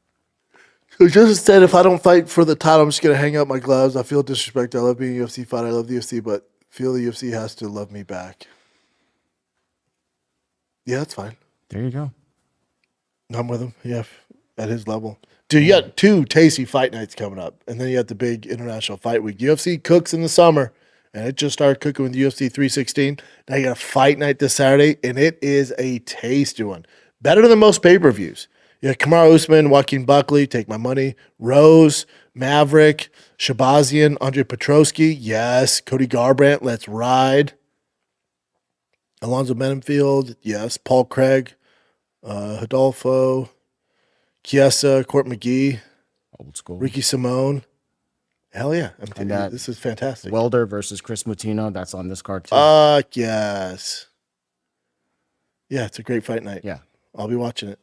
So just said, if I don't fight for the title, I'm just going to hang up my gloves. I feel disrespect. I love being a UFC fighter. I love the UFC, but feel the UFC has to love me back. Yeah, that's fine. There you go. I'm with him. Yeah, at his level. Dude, you got 2 tasty fight nights coming up, and then you got the big international fight week. UFC cooks in the summer, and it just started cooking with UFC 316. Now you got a fight night this Saturday, and it is a tasty one. Better than most pay-per-views. You got Kamaru, Usman, Joaquin Buckley, take my money. Rose, Maverick, Shabazian, Andre Petrosky, yes. Cody Garbrandt, let's ride. Alonzo Menenfield, yes. Paul Craig, Hidalgo, Chiesa, Court McGee, Old school. Ricky Simone. Hell yeah. I'm telling you, that this is fantastic. Welder versus Chris Mutino. That's on this card too. Fuck yes. Yeah, it's a great fight night. Yeah. I'll be watching it.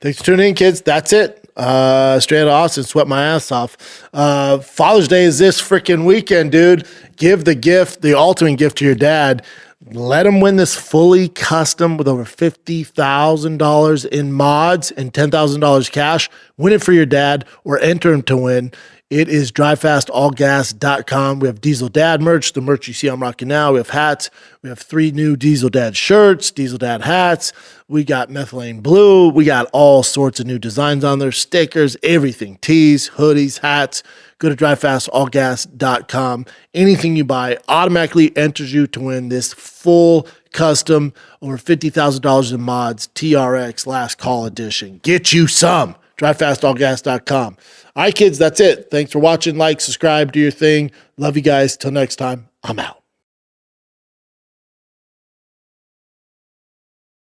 Thanks for tuning in, kids. That's it. Straight out of Austin, sweat my ass off. Father's Day is this freaking weekend, dude. Give the gift, the ultimate gift to your dad. Let him win this fully custom with over $50,000 in mods and $10,000 cash. Win it for your dad or enter him to win. It is drivefastallgas.com. We have Diesel Dad merch, the merch you see I'm rocking now. We have hats. We have 3 new Diesel Dad shirts, Diesel Dad hats. We got methylene blue. We got all sorts of new designs on there, stickers, everything, tees, hoodies, hats. Go to drivefastallgas.com. Anything you buy automatically enters you to win this full custom over $50,000 in mods TRX Last Call Edition. Get you some. drivefastallgas.com. All right, kids, that's it. Thanks for watching. Like, subscribe, do your thing. Love you guys. Till next time, I'm out.